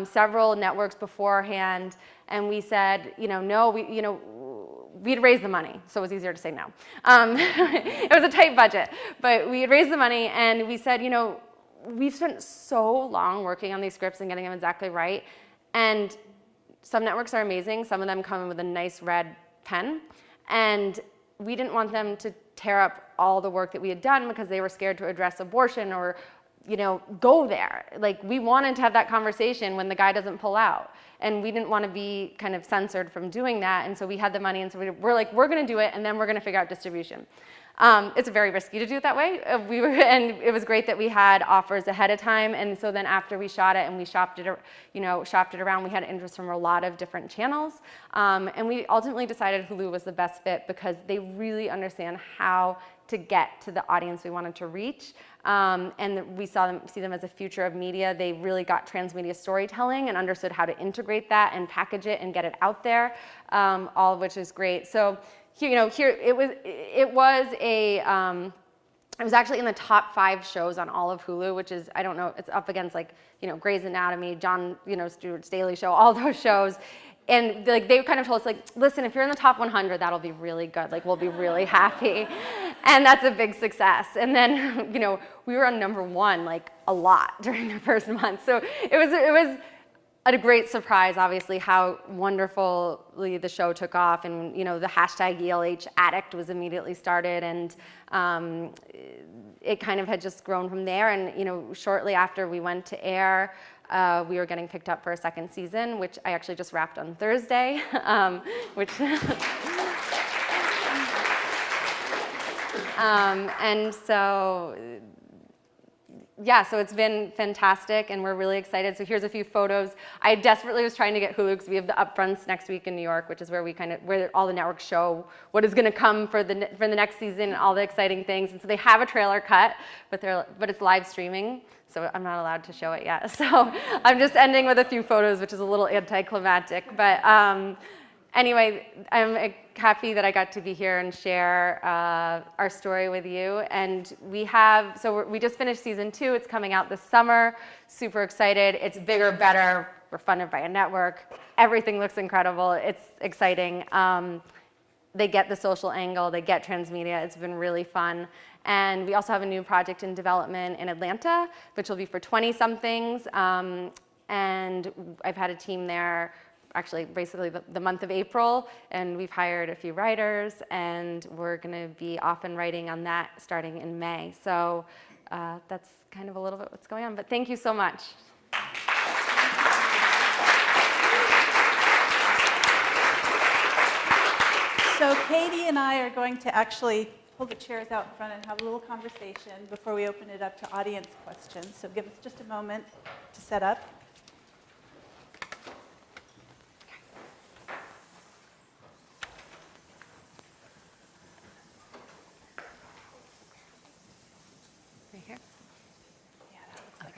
several networks beforehand, and we said, no, we'd raised the money, so it was easier to say no. It was a tight budget, but we had raised the money, and we said, we've spent so long working on these scripts and getting them exactly right, and some networks are amazing. Some of them come in with a nice red pen. And we didn't want them to tear up all the work that we had done because they were scared to address abortion or, go there. We wanted to have that conversation when the guy doesn't pull out. And we didn't want to be kind of censored from doing that. And so we had the money, and so we're like, we're going to do it, and then we're going to figure out distribution. It's very risky to do it that way. And it was great that we had offers ahead of time. And so then after we shot it and we shopped it around, we had interest from a lot of different channels. And we ultimately decided Hulu was the best fit because they really understand how to get to the audience we wanted to reach. And we see them as a future of media. They really got transmedia storytelling and understood how to integrate that and package it and get it out there, all of which is great. So here it was actually in the top 5 shows on all of Hulu, which is, I don't know, it's up against like, Grey's Anatomy, Jon Stewart's Daily Show, all those shows. And like they kind of told us like, listen, if you're in the top 100, that'll be really good. Like we'll be really happy. And that's a big success. And then, we were on #1 like a lot during the first month. So it was a great surprise, obviously, how wonderfully the show took off. And, the hashtag ELH addict was immediately started. And it kind of had just grown from there. And, shortly after we went to air, we were getting picked up for a second season, which I actually just wrapped on Thursday, which and so, yeah, so it's been fantastic, and we're really excited. So here's a few photos. I desperately was trying to get Hulu because we have the upfronts next week in New York, which is where where all the networks show what is going to come for the next season and all the exciting things. And so they have a trailer cut, but it's live streaming, so I'm not allowed to show it yet. So I'm just ending with a few photos, which is a little anticlimactic, but. Anyway, I'm happy that I got to be here and share our story with you. And we just finished season 2. It's coming out this summer. Super excited. It's bigger, better. We're funded by a network. Everything looks incredible. It's exciting. They get the social angle. They get transmedia. It's been really fun. And we also have a new project in development in Atlanta, which will be for 20-somethings. And I've had a team there actually basically the month of April, and we've hired a few writers, and we're going to be off and writing on that starting in May. So that's kind of a little bit what's going on, but thank you so much. So Katie and I are going to actually pull the chairs out in front and have a little conversation before we open it up to audience questions. So give us just a moment to set up.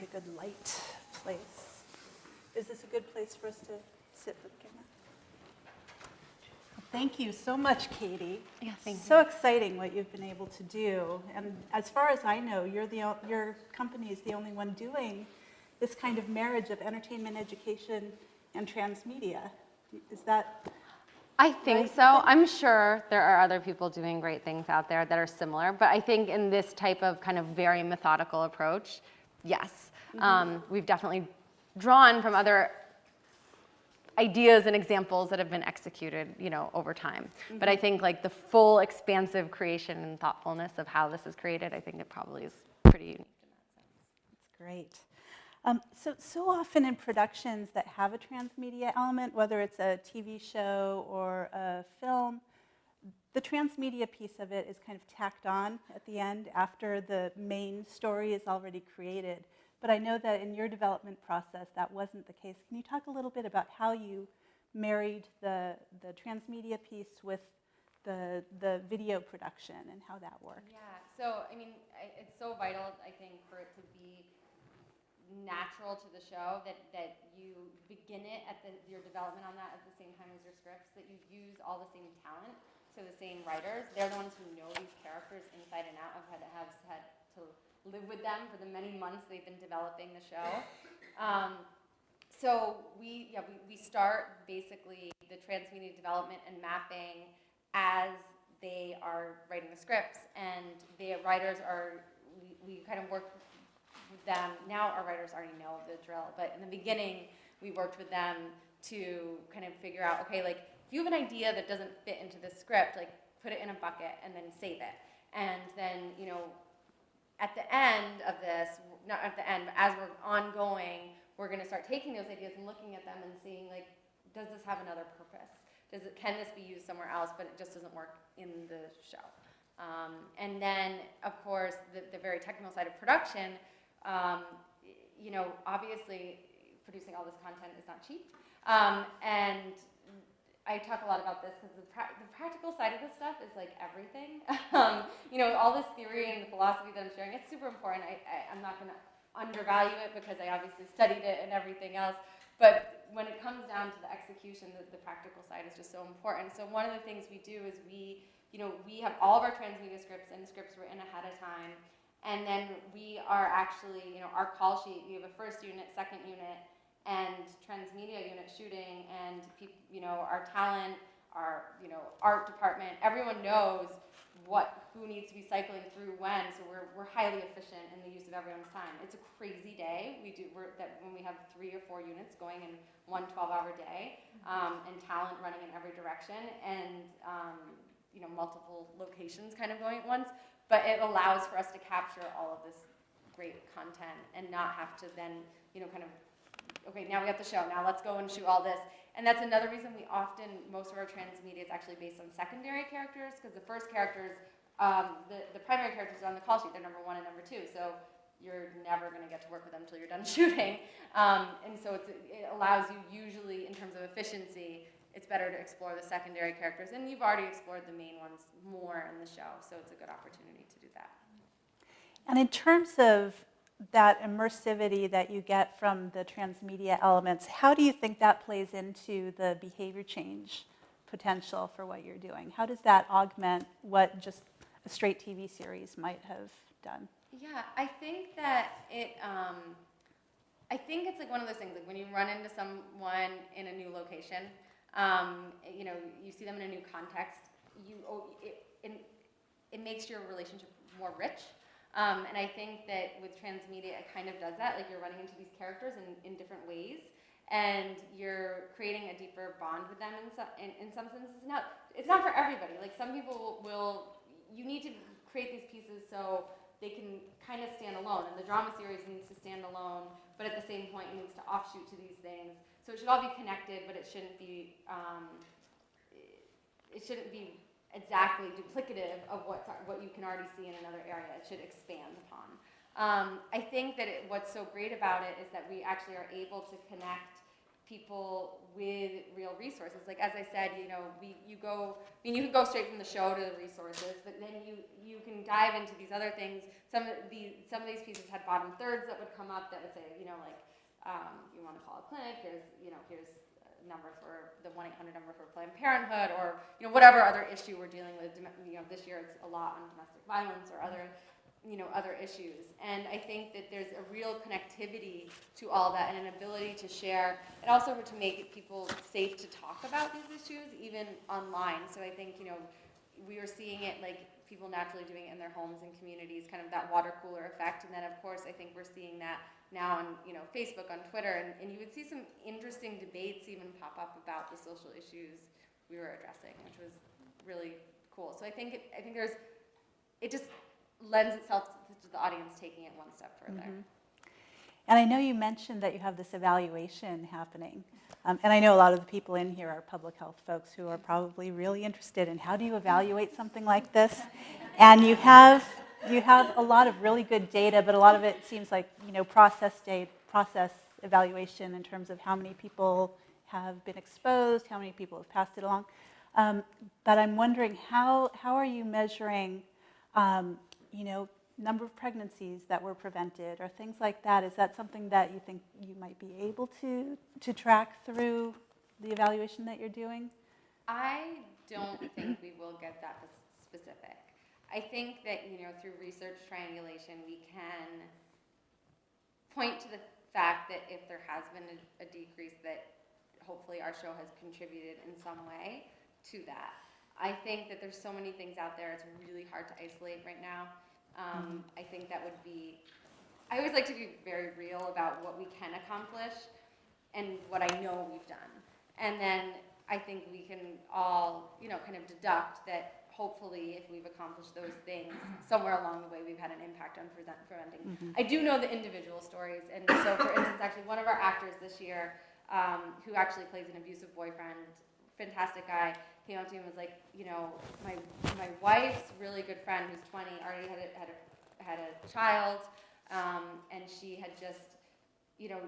A good light place. Is this a good place for us to sit for the camera? Well, thank you so much, Katie. Yeah, thank you. So exciting what you've been able to do. And as far as I know, your company is the only one doing this kind of marriage of entertainment, education, and transmedia. Is that I think right? so. I'm sure there are other people doing great things out there that are similar, but I think in this type of kind of very methodical approach, yes. We've definitely drawn from other ideas and examples that have been executed, over time. But I think like the full expansive creation and thoughtfulness of how this is created, I think it probably is pretty unique in that sense. That's great. So often in productions that have a transmedia element, whether it's a TV show or a film, the transmedia piece of it is kind of tacked on at the end after the main story is already created. But I know that in your development process, that wasn't the case. Can you talk a little bit about how you married the transmedia piece with the video production and how that worked? Yeah, so I mean, it's so vital, I think, for it to be natural to the show that you begin it at your development on that at the same time as your scripts, that you use all the same talent, so the same writers. They're the ones who know these characters inside and out. I've had to live with them for the many months they've been developing the show. So we start basically the transmedia development and mapping as they are writing the scripts, and the writers we kind of work with them. Now our writers already know the drill, but in the beginning we worked with them to kind of figure out, okay, like if you have an idea that doesn't fit into the script, like put it in a bucket and then save it. And then, at the end of this, not at the end, but as we're ongoing, we're going to start taking those ideas and looking at them and seeing, like, does this have another purpose? Can this be used somewhere else, but it just doesn't work in the show? And then, of course, the very technical side of production, you know, obviously producing all this content is not cheap. And I talk a lot about this because the practical side of this stuff is like everything. You know, all this theory and the philosophy that I'm sharing, it's super important. I'm not going to undervalue it because I obviously studied it and everything else. But when it comes down to the execution, the practical side is just so important. So one of the things we do is we have all of our transmedia scripts and scripts written ahead of time. And then we are actually, you know, our call sheet, we have a first unit, second unit, and transmedia unit shooting, and you know, our talent, our, you know, art department, everyone knows who needs to be cycling through when, so we're highly efficient in the use of everyone's time. It's a crazy day. When we have 3 or 4 units going in one 12-hour day, and talent running in every direction, and you know, multiple locations kind of going at once, but it allows for us to capture all of this great content and not have to then, you know, kind of, okay, now we have the show, now let's go and shoot all this. And that's another reason most of our transmedia is actually based on secondary characters, because the first characters, the primary characters are on the call sheet, they're number 1 and number 2, so you're never going to get to work with them until you're done shooting. And so it allows you usually, in terms of efficiency, it's better to explore the secondary characters, and you've already explored the main ones more in the show, so it's a good opportunity to do that. And in terms of that immersivity that you get from the transmedia elements, how do you think that plays into the behavior change potential for what you're doing? How does that augment what just a straight TV series might have done? Yeah, I think that I think it's like one of those things, like when you run into someone in a new location, you know, you see them in a new context, it makes your relationship more rich. And I think that with transmedia, it kind of does that. Like you're running into these characters in different ways, and you're creating a deeper bond with them in some senses. Now, it's not for everybody. Like some people you need to create these pieces so they can kind of stand alone. And the drama series needs to stand alone, but at the same point, it needs to offshoot to these things. So it should all be connected, but it shouldn't be exactly duplicative of what you can already see in another area. It should expand upon. I think that what's so great about it is that we actually are able to connect people with real resources. Like as I said, you know, you can go straight from the show to the resources, but then you can dive into these other things. Some of these pieces had bottom thirds that would come up that would say, you know, like you want to call a clinic, here's number for the 1-800 number for Planned Parenthood, or you know, whatever other issue we're dealing with. You know, this year it's a lot on domestic violence or other issues. And I think that there's a real connectivity to all that and an ability to share, and also to make people safe to talk about these issues even online. So I think, you know, we are seeing it like people naturally doing it in their homes and communities, kind of that water cooler effect. And then of course I think we're seeing that now on, you know, Facebook, on Twitter, and you would see some interesting debates even pop up about the social issues we were addressing, which was really cool. So I think it just lends itself to the audience taking it one step further. Mm-hmm. And I know you mentioned that you have this evaluation happening. And I know a lot of the people in here are public health folks who are probably really interested in how do you evaluate something like this. And you have a lot of really good data, but a lot of it seems like, you know, process evaluation in terms of how many people have been exposed, how many people have passed it along. But I'm wondering, how are you measuring, you know, number of pregnancies that were prevented or things like that? Is that something that you think you might be able to track through the evaluation that you're doing? I don't think we will get that specific. I think that, you know, through research triangulation, we can point to the fact that if there has been a decrease, that hopefully our show has contributed in some way to that. I think that there's so many things out there, it's really hard to isolate right now. I think that would be, I always like to be very real about what we can accomplish and what I know we've done. And then I think we can all, you know, kind of deduct that hopefully if we've accomplished those things, somewhere along the way we've had an impact on preventing. Mm-hmm. I do know the individual stories, and so for instance, actually one of our actors this year, who actually plays an abusive boyfriend fantastic guy, came up to me and was like, you know, my wife's really good friend who's 20 already had a child, and she had just, you know,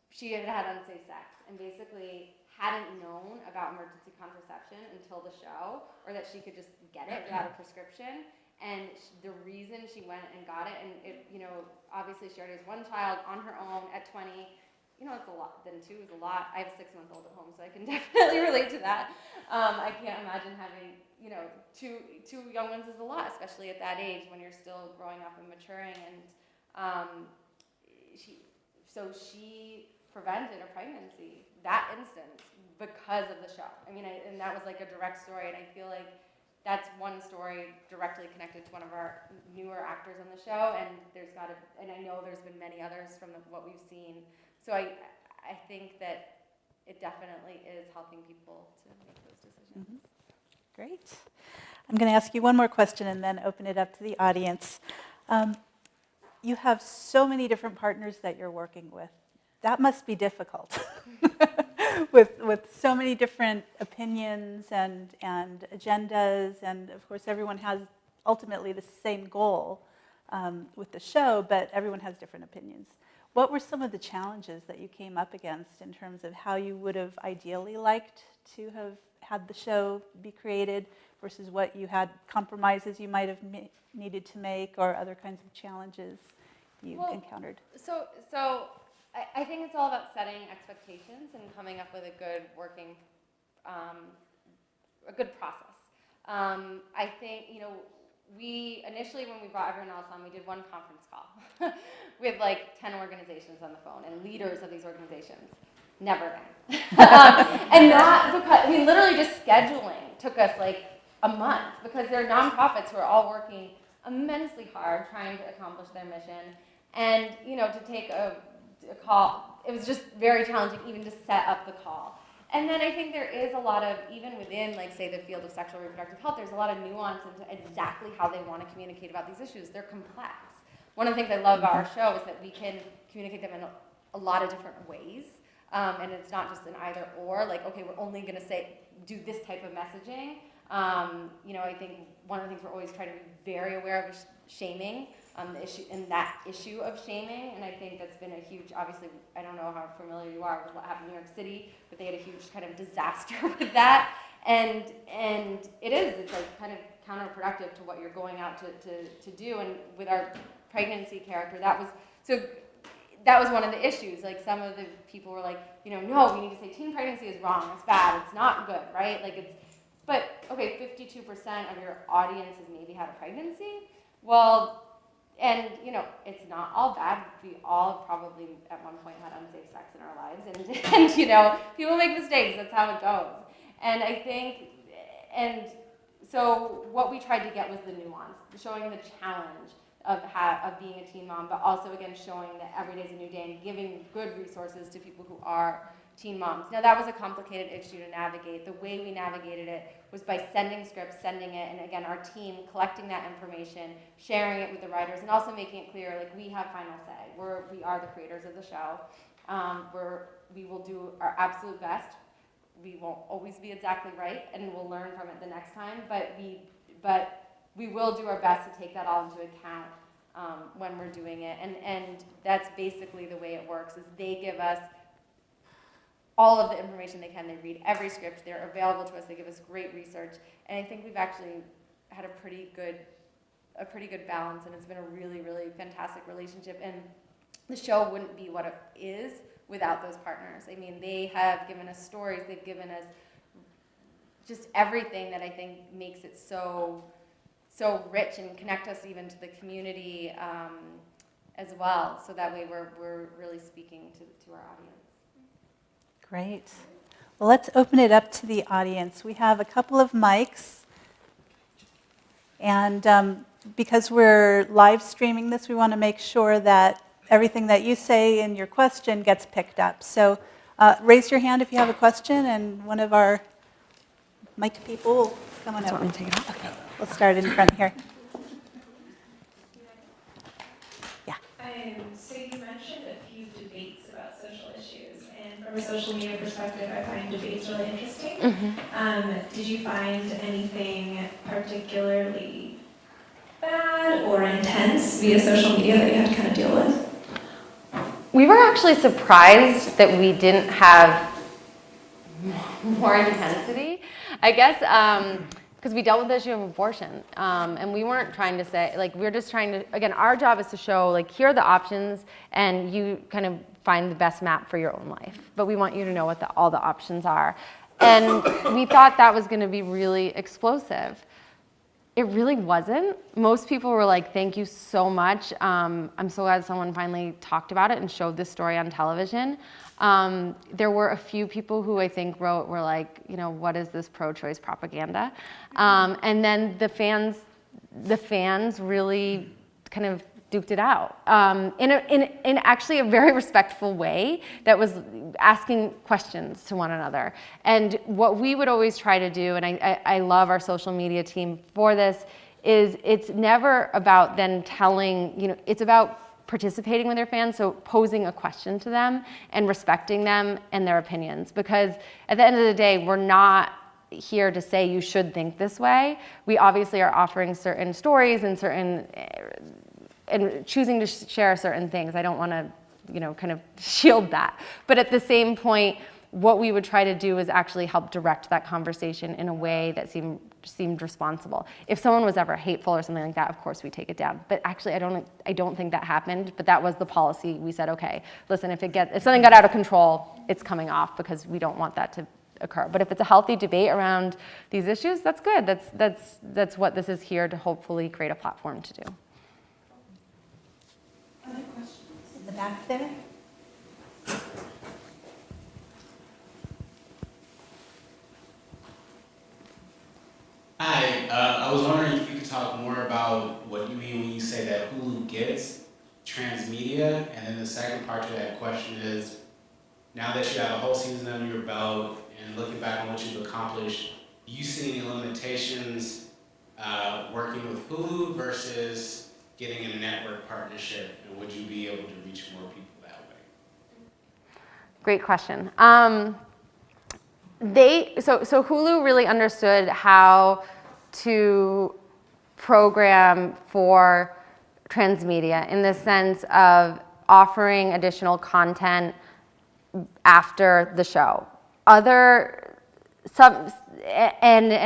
she had had unsafe sex and basically hadn't known about emergency contraception until the show, or that she could just get it without a prescription. And the reason she went and got it, and it, you know, obviously she already has one child on her own at 20. You know, it's a lot. Then 2 is a lot. I have a 6-month-old at home, so I can definitely relate to that. I can't imagine having, you know, two young ones is a lot, especially at that age when you're still growing up and maturing. And she prevented a pregnancy that instant because of the show. I mean, and that was like a direct story, and I feel like that's one story directly connected to one of our newer actors on the show, and and I know there's been many others from what we've seen. So I think that it definitely is helping people to make those decisions. Mm-hmm. Great. I'm going to ask you one more question and then open it up to the audience. You have so many different partners that you're working with. That must be difficult. with so many different opinions and agendas, and of course everyone has ultimately the same goal with the show, but everyone has different opinions. What were some of the challenges that you came up against in terms of how you would have ideally liked to have had the show be created versus what you had, compromises you might have needed to make, or other kinds of challenges you encountered? So I think it's all about setting expectations and coming up with a good working, a good process. I think, you know, we initially, when we brought everyone else on, we did one conference call with like 10 organizations on the phone and leaders of these organizations. Never again. And not because, I mean, literally just scheduling took us like a month because they're nonprofits who are all working immensely hard trying to accomplish their mission. And, you know, to take a call, it was just very challenging even to set up the call. And then I think there is a lot of, even within, like, say, the field of sexual and reproductive health, there's a lot of nuance into exactly how they want to communicate about these issues. They're complex. One of the things I love about our show is that we can communicate them in a lot of different ways. And it's not just an either or, like, okay, we're only going to do this type of messaging. You know, I think one of the things we're always trying to be very aware of is shaming. The issue, and that issue of shaming, and I think that's been a huge, obviously, I don't know how familiar you are with what happened in New York City, but they had a huge kind of disaster with that, and it's like kind of counterproductive to what you're going out to do, and with our pregnancy character, that was one of the issues. Like, some of the people were like, you know, no, we need to say teen pregnancy is wrong, it's bad, it's not good, right? Like, but okay, 52% of your audience has maybe had a pregnancy. Well, and, you know, it's not all bad. We all probably at one point had unsafe sex in our lives. And you know, people make mistakes. That's how it goes. And I think, and so what we tried to get was the nuance, showing the challenge of being a teen mom, but also, again, showing that every day is a new day and giving good resources to people who are teen moms. Now, that was a complicated issue to navigate. The way we navigated it was by sending scripts, sending it, and again, our team collecting that information, sharing it with the writers, and also making it clear, like, we have final say. We are the creators of the show. We will do our absolute best. We won't always be exactly right, and we'll learn from it the next time, but we will do our best to take that all into account when we're doing it. And that's basically the way it works, is they give us all of the information they can. They read every script. They're available to us. They give us great research. And I think we've actually had a pretty good balance, and it's been a really, really fantastic relationship. And the show wouldn't be what it is without those partners. I mean, they have given us stories. They've given us just everything that I think makes it so rich and connect us even to the community as well. So that way we're really speaking to our audience. Great. Well, let's open it up to the audience. We have a couple of mics. And because we're live streaming this, we want to make sure that everything that you say in your question gets picked up. So raise your hand if you have a question, and one of our mic people will come on over. Want me to take it off? Okay. We'll start in front here. Yeah. So you mentioned a few debates about social issues, and from from a social media perspective, I find debates really interesting. Mm-hmm. Did you find anything particularly bad or intense via social media that you had to kind of deal with? We were actually surprised that we didn't have more intensity, I guess, because we dealt with the issue of abortion, and we weren't trying to say, like, we're just trying to, again, our job is to show, like, here are the options, and you kind of find the best map for your own life, but we want you to know what all the options are. And we thought that was going to be really explosive. It really wasn't. Most people were like, thank you so much. I'm so glad someone finally talked about it and showed this story on television. There were a few people who I think were like, you know, what is this pro-choice propaganda? And then the fans really kind of duked it out in actually a very respectful way that was asking questions to one another. And what we would always try to do, and I love our social media team for this, is it's never about then telling, you know, it's about participating with their fans, so posing a question to them and respecting them and their opinions. Because at the end of the day, we're not here to say you should think this way. We obviously are offering certain stories and and choosing to share certain things. I don't want to, you know, kind of shield that. But at the same point, what we would try to do is actually help direct that conversation in a way that seemed responsible. If someone was ever hateful or something like that, of course we take it down. But actually, I don't think that happened. But that was the policy. We said, okay, listen, if something got out of control, it's coming off because we don't want that to occur. But if it's a healthy debate around these issues, that's good. That's what this is here to hopefully create a platform to do. Other questions? In the back there? Hi, I was wondering if you could talk more about what you mean when you say that Hulu gets transmedia, and then the second part to that question is, now that you have a whole season under your belt and looking back on what you've accomplished, do you see any limitations working with Hulu versus getting a network partnership, and would you be able to reach more people that way? Great question. So Hulu really understood how to program for transmedia in the sense of offering additional content after the show. And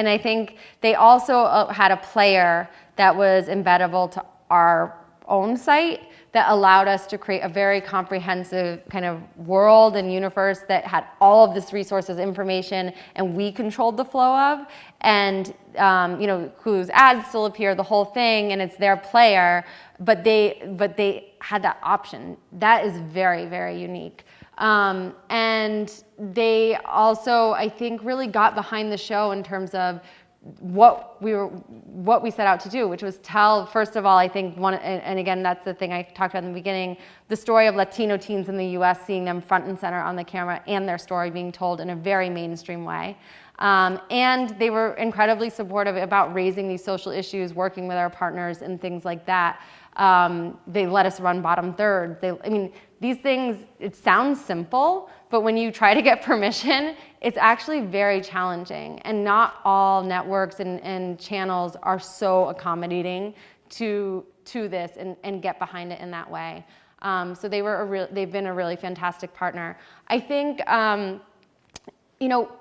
I think they also had a player that was embeddable to our own site that allowed us to create a very comprehensive kind of world and universe that had all of this resources, information, and we controlled the flow of. And you know, Hulu's ads still appear, the whole thing, and it's their player, but they had that option. That is very, very unique. And they also, I think, really got behind the show in terms of what we set out to do, which was tell, first of all, I think and again, that's the thing I talked about in the beginning, the story of Latino teens in the US, seeing them front and center on the camera and their story being told in a very mainstream way. And they were incredibly supportive about raising these social issues, working with our partners and things like that. They let us run bottom third. These things, it sounds simple, but when you try to get permission, it's actually very challenging. And not all networks and channels are so accommodating to this and get behind it in that way. So they've been a really fantastic partner. I think, you know,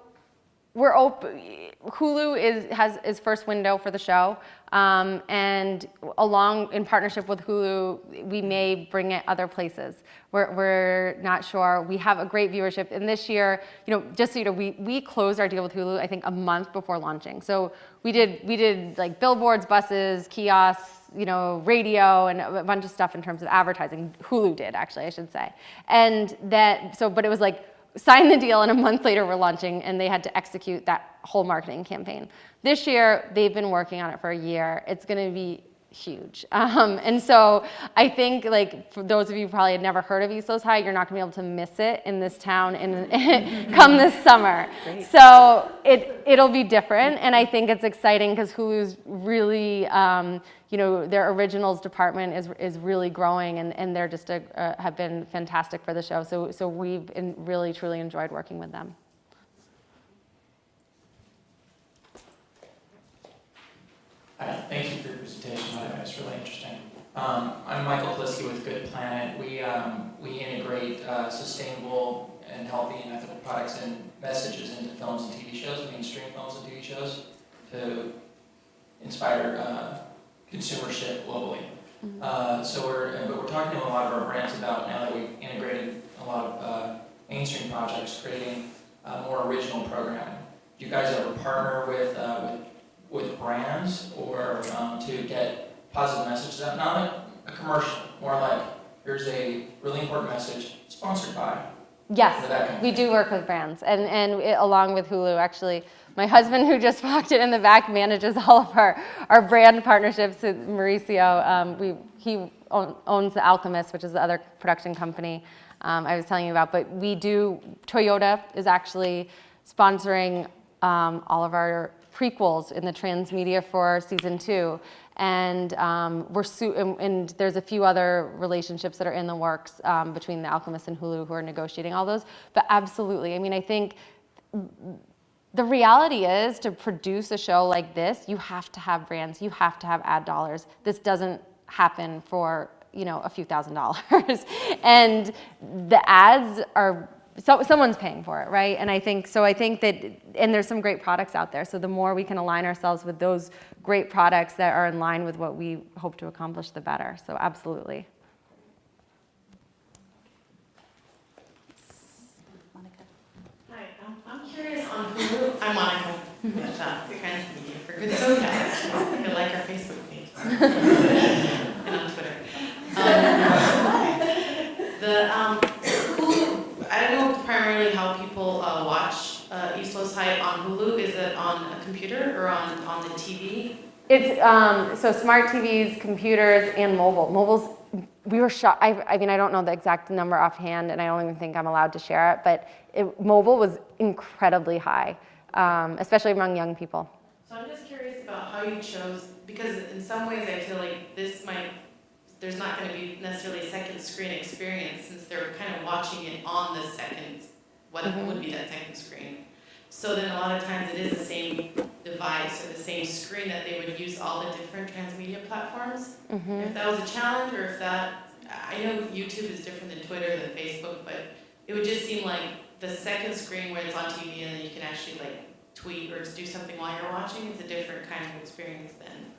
we're open. Hulu has first window for the show, and in partnership with Hulu, we may bring it other places. We're not sure. We have a great viewership, and this year, you know, just so you know, we closed our deal with Hulu I think a month before launching. So we did like billboards, buses, kiosks, you know, radio, and a bunch of stuff in terms of advertising. Hulu did, actually, I should say, but it was like, sign the deal, and a month later we're launching, and they had to execute that whole marketing campaign. This year, they've been working on it for a year. It's going to be huge. And so I think, like, for those of you who probably had never heard of East Los High, you're not going to be able to miss it in this town come this summer. Great. So it'll be different, and I think it's exciting because Hulu's really, their originals department is really growing, and they're just have been fantastic for the show. So we've really, truly enjoyed working with them. Thank you for your presentation, by the way. It's really interesting. I'm Michael Plisky with Good Planet. We integrate sustainable and healthy and ethical products and messages into films and TV shows, mainstream films and TV shows, to inspire consumer shift globally. But we're talking to a lot of our brands about, now that we've integrated a lot of mainstream projects, creating more original programming. Do you guys ever partner with brands or to get positive messages out? Not like a commercial, more like, here's a really important message sponsored by. Yes, we do work with brands, and along with Hulu, actually. My husband, who just walked in the back, manages all of our brand partnerships with Mauricio. He owns The Alchemist, which is the other production company I was telling you about. But we do, Toyota is actually sponsoring all of our prequels in the transmedia for season 2. And and there's a few other relationships that are in the works between The Alchemist and Hulu who are negotiating all those. But absolutely, I mean, I think the reality is, to produce a show like this, you have to have brands, you have to have ad dollars. This doesn't happen for, a few $1,000s. And the ads are, someone's paying for it, right? And I think that, and there's some great products out there. So the more we can align ourselves with those great products that are in line with what we hope to accomplish, the better. So absolutely. Hi, I'm curious on Hulu. I'm Monica with Transmedia for Good SoCal. You can like our Facebook page and on Twitter. Hulu, I don't know primarily how people watch East Los High on Hulu. Is it on a computer or on the TV? It's so smart TVs, computers, and mobile. Mobile's, we were shocked. I mean, I don't know the exact number offhand, and I don't even think I'm allowed to share it, but mobile was incredibly high, especially among young people. So I'm just curious about how you chose, because in some ways I feel like there's not going to be necessarily a second screen experience, since they're kind of watching it on the second, what would be that second screen. So then a lot of times it is the same device or the same screen that they would use all the different transmedia platforms. If that was a challenge, or if that, I know YouTube is different than Twitter, than Facebook, but it would just seem like the second screen where it's on TV and then you can actually like tweet or do something while you're watching, it's a different kind of experience then.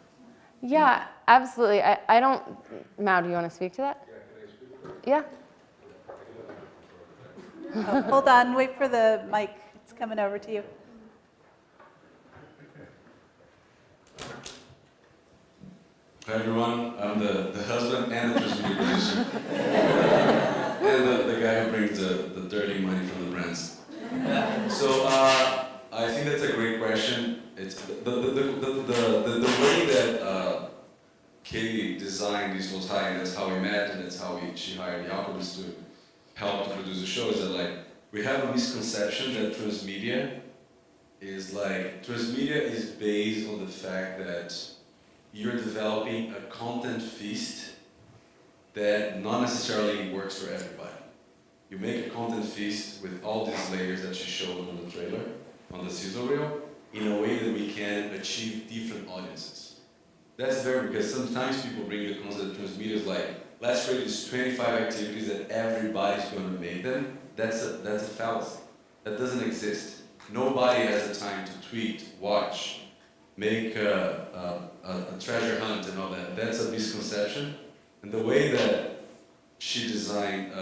Yeah, absolutely. I don't, Mao, do you want to speak to that? Yeah. Oh, hold on, wait for the mic. It's coming over to you. Hi everyone, I'm the husband and the transmedia producer. And the guy who brings the dirty money from the brands. So I think that's a great question. It's the way that Katie designed East Los High, and that's how we met, and that's how she hired the Alchemist to help to produce the show, is that like we have a misconception that transmedia is based on the fact that you're developing a content feast that not necessarily works for everybody. You make a content feast with all these layers that she showed on the trailer, on the sizzle reel, in a way that we can achieve different audiences. That's because sometimes people bring the concept that transmedia is like, let's create these 25 activities that everybody's going to make them. That's a fallacy. That doesn't exist. Nobody has the time to tweet, watch, make a treasure hunt and all that. That's a misconception. And the way that she designed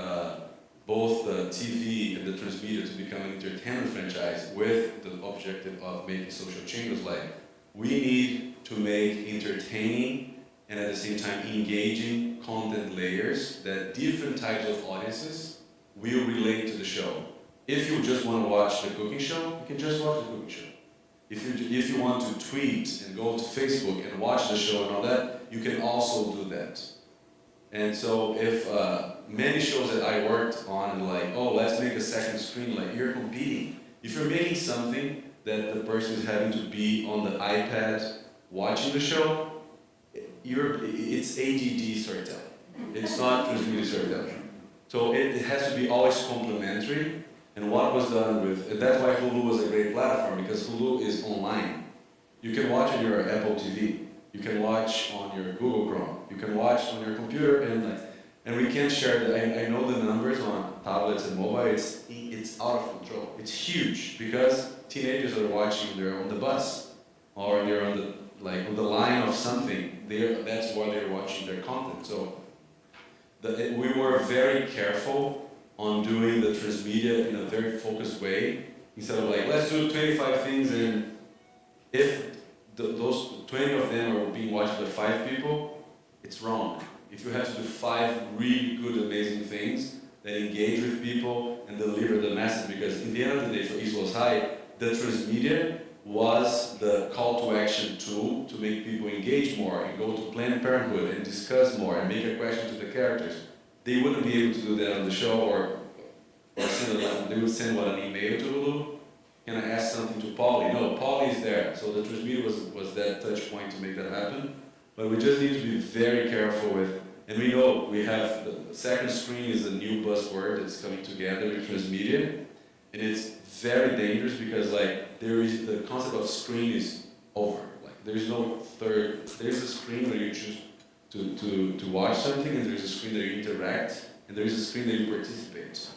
both the TV and the transmedia to become an entertainment franchise with the objective of making social change was like, we need to make entertaining and at the same time engaging content layers that different types of audiences will relate to the show. If you just want to watch the cooking show, you can just watch the cooking show. If you want to tweet and go to Facebook and watch the show and all that, you can also do that. And so if many shows that I worked on, like, oh, let's make a second screen, like you're competing. If you're making something that the person is having to be on the iPad watching the show, it's ADD storytelling. It's not transmedia storytelling. So it has to be always complementary. And what was done with, and that's why Hulu was a great platform, because Hulu is online. You can watch on your Apple TV. You can watch on your Google Chrome. You can watch on your computer, and we can share the, I know the numbers on tablets and mobile, it's out of control. It's huge, because teenagers are watching, they're on the bus, or they're on the line of something. That's why they're watching their content. So we were very careful on doing the transmedia in a very focused way, instead of like, let's do 25 things, and if those 20 of them are being watched by 5 people, it's wrong. If you have to do 5 really good, amazing things that engage with people and deliver the message, because in the end of the day, for East Los High, the transmedia was the call to action tool to make people engage more and go to Planned Parenthood and discuss more and make a question to the characters. They wouldn't be able to do that on the show, or they would send an email to Hulu. Can I ask something to Polly? No, Polly is there. So the transmedia was that touch point to make that happen. But we just need to be very careful with, and we know we have, the second screen is a new buzzword that's coming together with transmedia. And it's very dangerous, because like the concept of screen is over. Like there's no third, there's a screen where you choose to watch something, and there's a screen that you interact, and there's a screen that you participate.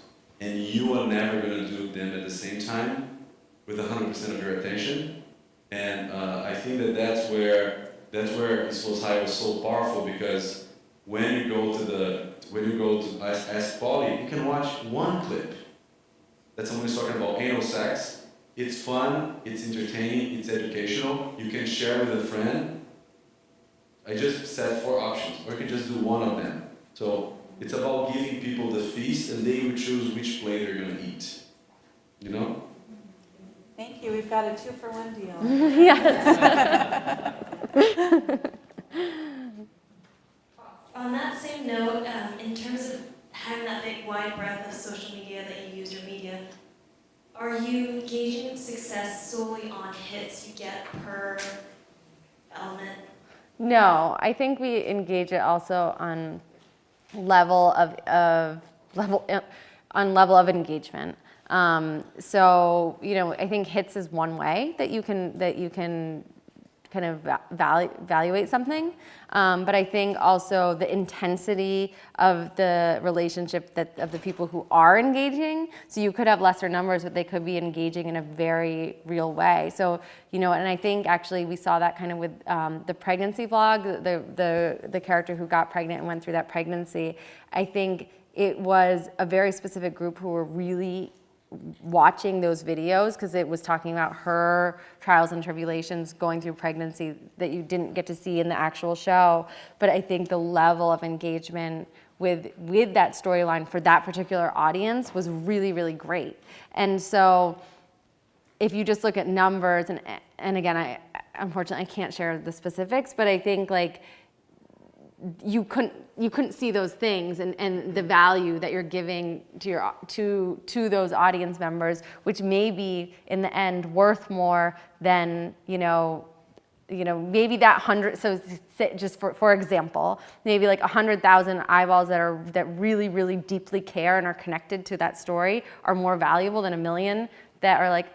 And you are never going to do them at the same time with 100% of your attention. And I think that's where East Los High was so powerful, because when you go to Ask Polly, you can watch one clip that someone is talking about anal sex. It's fun, it's entertaining, it's educational. You can share with a friend. I just said 4 options, or you can just do one of them. So it's about giving people the feast, and they would choose which plate they're going to eat. You know? Thank you. We've got a 2-for-1 deal. Yes. On that same note, in terms of having that big wide breadth of social media that you use, or media, are you gauging success solely on hits you get per element? No, I think we engage it also on level of engagement. So I think hits is one way that you can kind of evaluate something, but I think also the intensity of the relationship of the people who are engaging. So you could have lesser numbers, but they could be engaging in a very real way. So and I think actually we saw that kind of with the pregnancy vlog, the character who got pregnant and went through that pregnancy. I think it was a very specific group who were really watching those videos, because it was talking about her trials and tribulations going through pregnancy that you didn't get to see in the actual show. But I think the level of engagement with that storyline for that particular audience was really, really great. And so if you just look at numbers, and again, unfortunately I can't share the specifics, but I think like you couldn't see those things and the value that you're giving to those audience members, which may be in the end worth more than maybe that 100. So just for example, maybe like 100,000 eyeballs that really, really deeply care and are connected to that story are more valuable than 1 million that are like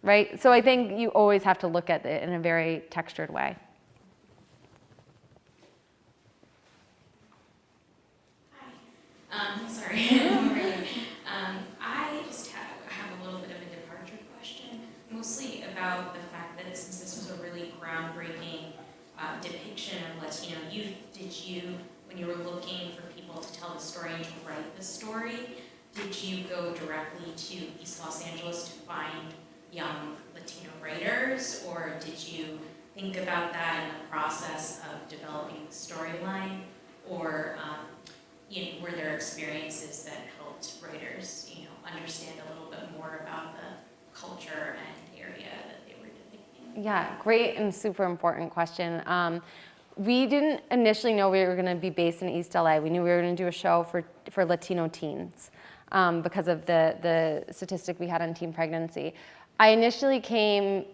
right. So I think you always have to look at it in a very textured way. Sorry. I just have a little bit of a departure question, mostly about the fact that since this was a really groundbreaking depiction of Latino youth, did you, when you were looking for people to tell the story and to write the story, did you go directly to East Los Angeles to find young Latino writers, or did you think about that in the process of developing the storyline, or were there experiences that helped writers, understand a little bit more about the culture and area that they were depicting? Yeah, great and super important question. we didn't initially know we were going to be based in East LA. We knew we were going to do a show for Latino teens because of the statistic we had on teen pregnancy. I initially came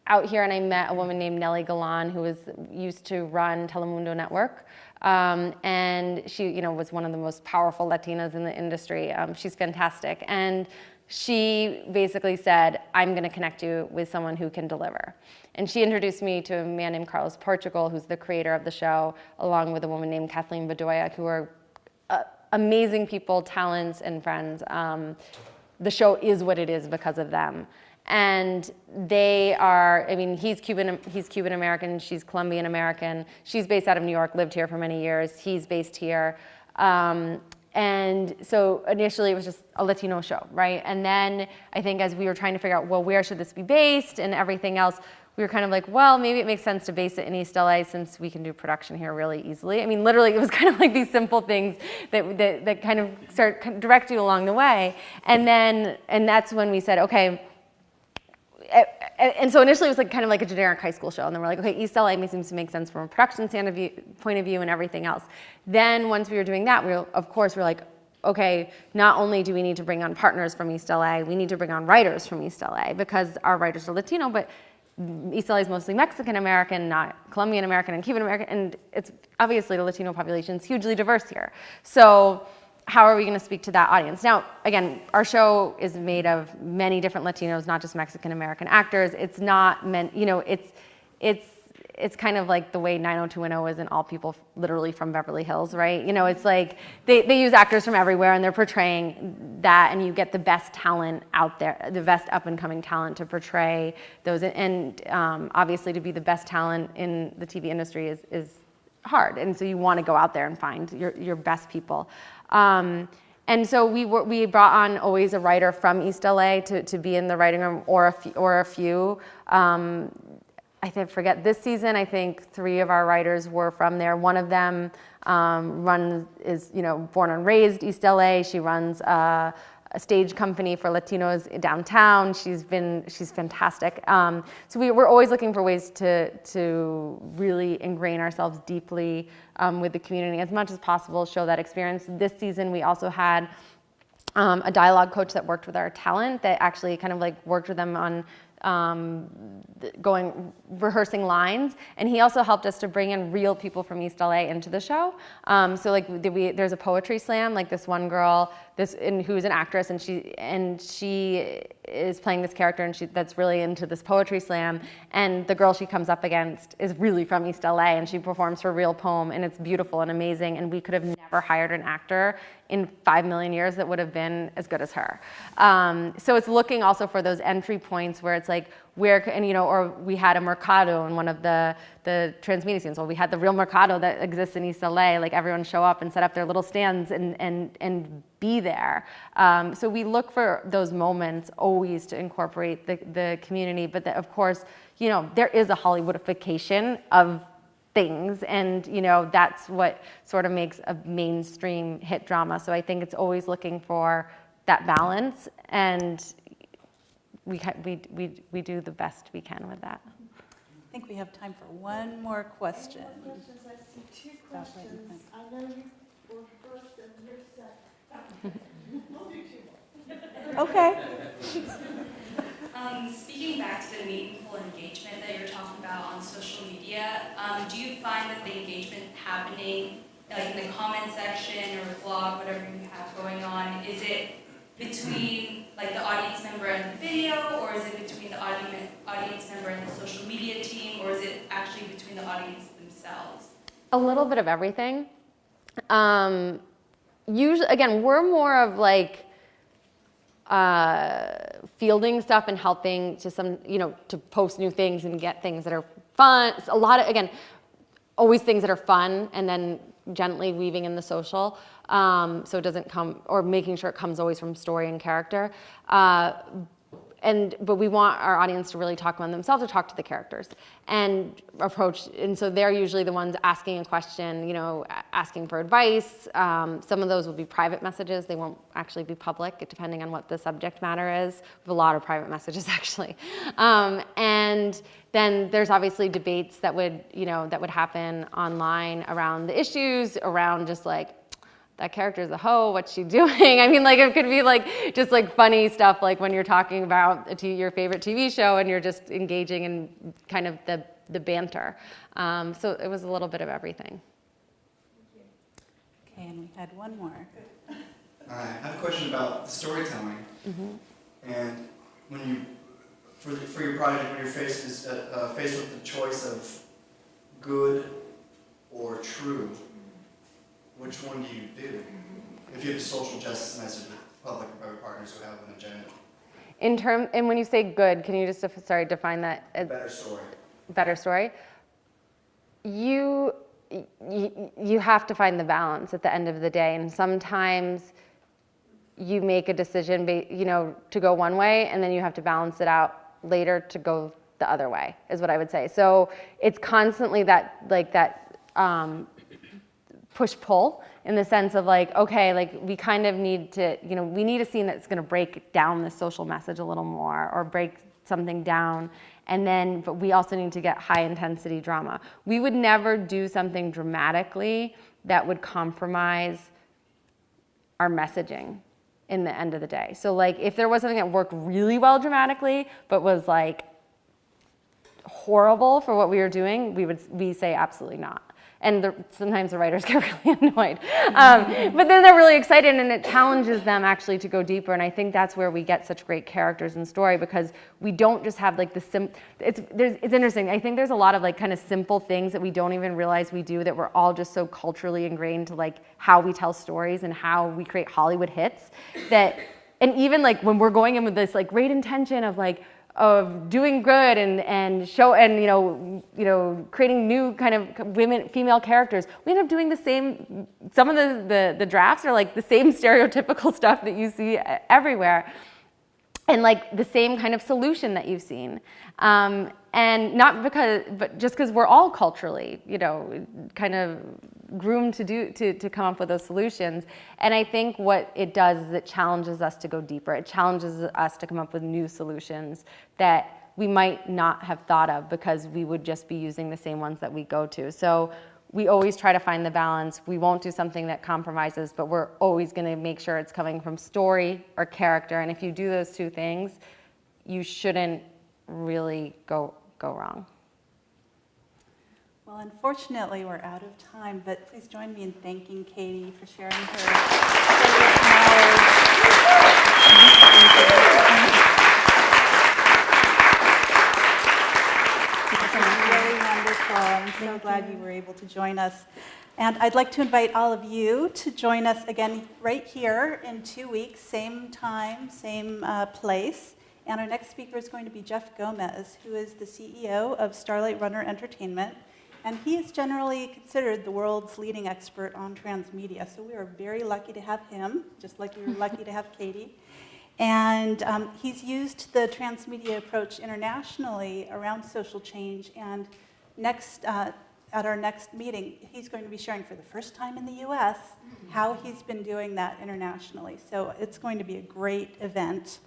out here and I met a woman named Nellie Galan who used to run Telemundo Network. And she, was one of the most powerful Latinas in the industry. She's fantastic. And she basically said, I'm going to connect you with someone who can deliver. And she introduced me to a man named Carlos Portugal, who's the creator of the show, along with a woman named Kathleen Bedoya, who are amazing people, talents, and friends. The show is what it is because of them. And they are, he's Cuban American, she's Colombian American. She's based out of New York, lived here for many years. He's based here. And so initially it was just a Latino show, right? And then I think as we were trying to figure out, well, where should this be based and everything else, we were kind of like, well, maybe it makes sense to base it in East LA since we can do production here really easily. Literally, it was kind of like these simple things that kind of direct you along the way. And that's when we said, okay. And so initially it was kind of like a generic high school show. And then we're like, okay, East LA seems to make sense from a production point of view and everything else. Then once we were doing that, we're like, okay, not only do we need to bring on partners from East LA, we need to bring on writers from East LA because our writers are Latino, but East LA is mostly Mexican American, not Colombian American and Cuban American, and it's obviously the Latino population is hugely diverse here. So how are we going to speak to that audience? Now, again, our show is made of many different Latinos, not just Mexican American actors. It's not meant, it's kind of like the way 90210 isn't all people literally from Beverly Hills, right? It's like they use actors from everywhere and they're portraying that, and you get the best talent out there, the best up and coming talent to portray those. And obviously to be the best talent in the TV industry is hard. And so you want to go out there and find your best people. And so we brought on always a writer from East LA to be in the writing room or a few. I forget this season, I think 3 of our writers were from there. One of them is born and raised East LA. She runs a stage company for Latinos downtown. She's fantastic. So we're always looking for ways to really ingrain ourselves deeply with the community as much as possible, show that experience. This season we also had a dialogue coach that worked with our talent that actually kind of worked with them on rehearsing lines, and he also helped us to bring in real people from East LA into the show. So there's a poetry slam, this one girl, who's an actress, and she is playing this character, and that's really into this poetry slam. And the girl she comes up against is really from East LA, and she performs her real poem, and it's beautiful and amazing. And we could have never hired an actor in 5 million years that would have been as good as her. So it's looking also for those entry points where it's or we had a mercado in one of the transmedia scenes. Well, we had the real mercado that exists in East LA, everyone show up and set up their little stands and be there. So we look for those moments always to incorporate the community, but of course, there is a Hollywoodification of things, and that's what sort of makes a mainstream hit drama. So I think it's always looking for that balance, and we do the best we can with that. I think we have time for one more question. I see 2 questions. I know you were first and you're second. We'll do 2 more. Okay. Speaking back to the meaningful engagement that you're talking about on social media, do you find that the engagement happening in the comment section or blog, whatever you have going on, is it between the audience member and the video, or is it between the audience member and the social media team, or is it actually between the audience themselves? A little bit of everything. Usually, again, we're more of fielding stuff and helping to post new things and get things that are fun. A lot of, again, always things that are fun, and then gently weaving in the social, so it doesn't come, or making sure it comes always from story and character. but we want our audience to really talk among themselves or talk to the characters and so they're usually the ones asking a question, asking for advice. Some of those will be private messages. They won't actually be public, depending on what the subject matter is. We have a lot of private messages, actually. And then there's obviously debates that would happen online around the issues, around just like, that character's a hoe, what's she doing? I mean, like, it could be like, just like funny stuff, like when you're talking about your favorite TV show and you're just engaging in kind of the banter. So it was a little bit of everything. Okay, and we had one more. I have a question about storytelling. Mm-hmm. And when you, for your project, when you're faced with the choice of good or true, which one do you do? If you have a social justice message with public and private partners who have an agenda. And when you say good, can you just, define that? Better story. Better story. You have to find the balance at the end of the day, and sometimes you make a decision, to go one way, and then you have to balance it out later to go the other way, is what I would say. So it's constantly that push-pull, in the sense of like, okay, like we kind of need to, we need a scene that's going to break down the social message a little more, or break something down, but we also need to get high intensity drama. We would never do something dramatically that would compromise our messaging in the end of the day. So like, if there was something that worked really well dramatically, but was like horrible for what we were doing, we say absolutely not. And sometimes the writers get really annoyed. But then they're really excited, and it challenges them actually to go deeper. And I think that's where we get such great characters in story, because we don't just have like it's interesting. I think there's a lot of like kind of simple things that we don't even realize we do, that we're all just so culturally ingrained to like how we tell stories and how we create Hollywood hits, and even like when we're going in with this like great intention of doing good and creating new kind of female characters, we end up doing the same. Some of the drafts are like the same stereotypical stuff that you see everywhere, and like the same kind of solution that you've seen. And but just because we're all culturally, kind of groomed to come up with those solutions. And I think what it does is it challenges us to go deeper. It challenges us to come up with new solutions that we might not have thought of, because we would just be using the same ones that we go to. So we always try to find the balance. We won't do something that compromises, but we're always going to make sure it's coming from story or character. And if you do those two things, you shouldn't really go wrong. Well, unfortunately, we're out of time, but please join me in thanking Katie for sharing her serious knowledge. It's really wonderful. I'm so glad you were able to join us. And I'd like to invite all of you to join us again right here in 2 weeks, same time, same place. And our next speaker is going to be Jeff Gomez, who is the CEO of Starlight Runner Entertainment. And he is generally considered the world's leading expert on transmedia. So we are very lucky to have him, just like we were lucky to have Katie. And he's used the transmedia approach internationally around social change. And at our next meeting, he's going to be sharing for the first time in the US how he's been doing that internationally. So it's going to be a great event.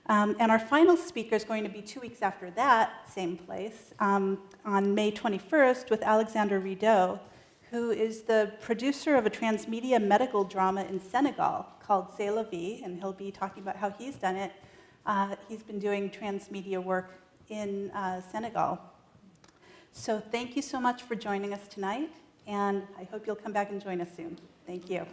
And our final speaker is going to be 2 weeks after that, same place, on May 21st with Alexander Rideau, who is the producer of a transmedia medical drama in Senegal called C'est la Vie, and he'll be talking about how he's done it. He's been doing transmedia work in Senegal. So thank you so much for joining us tonight, and I hope you'll come back and join us soon. Thank you.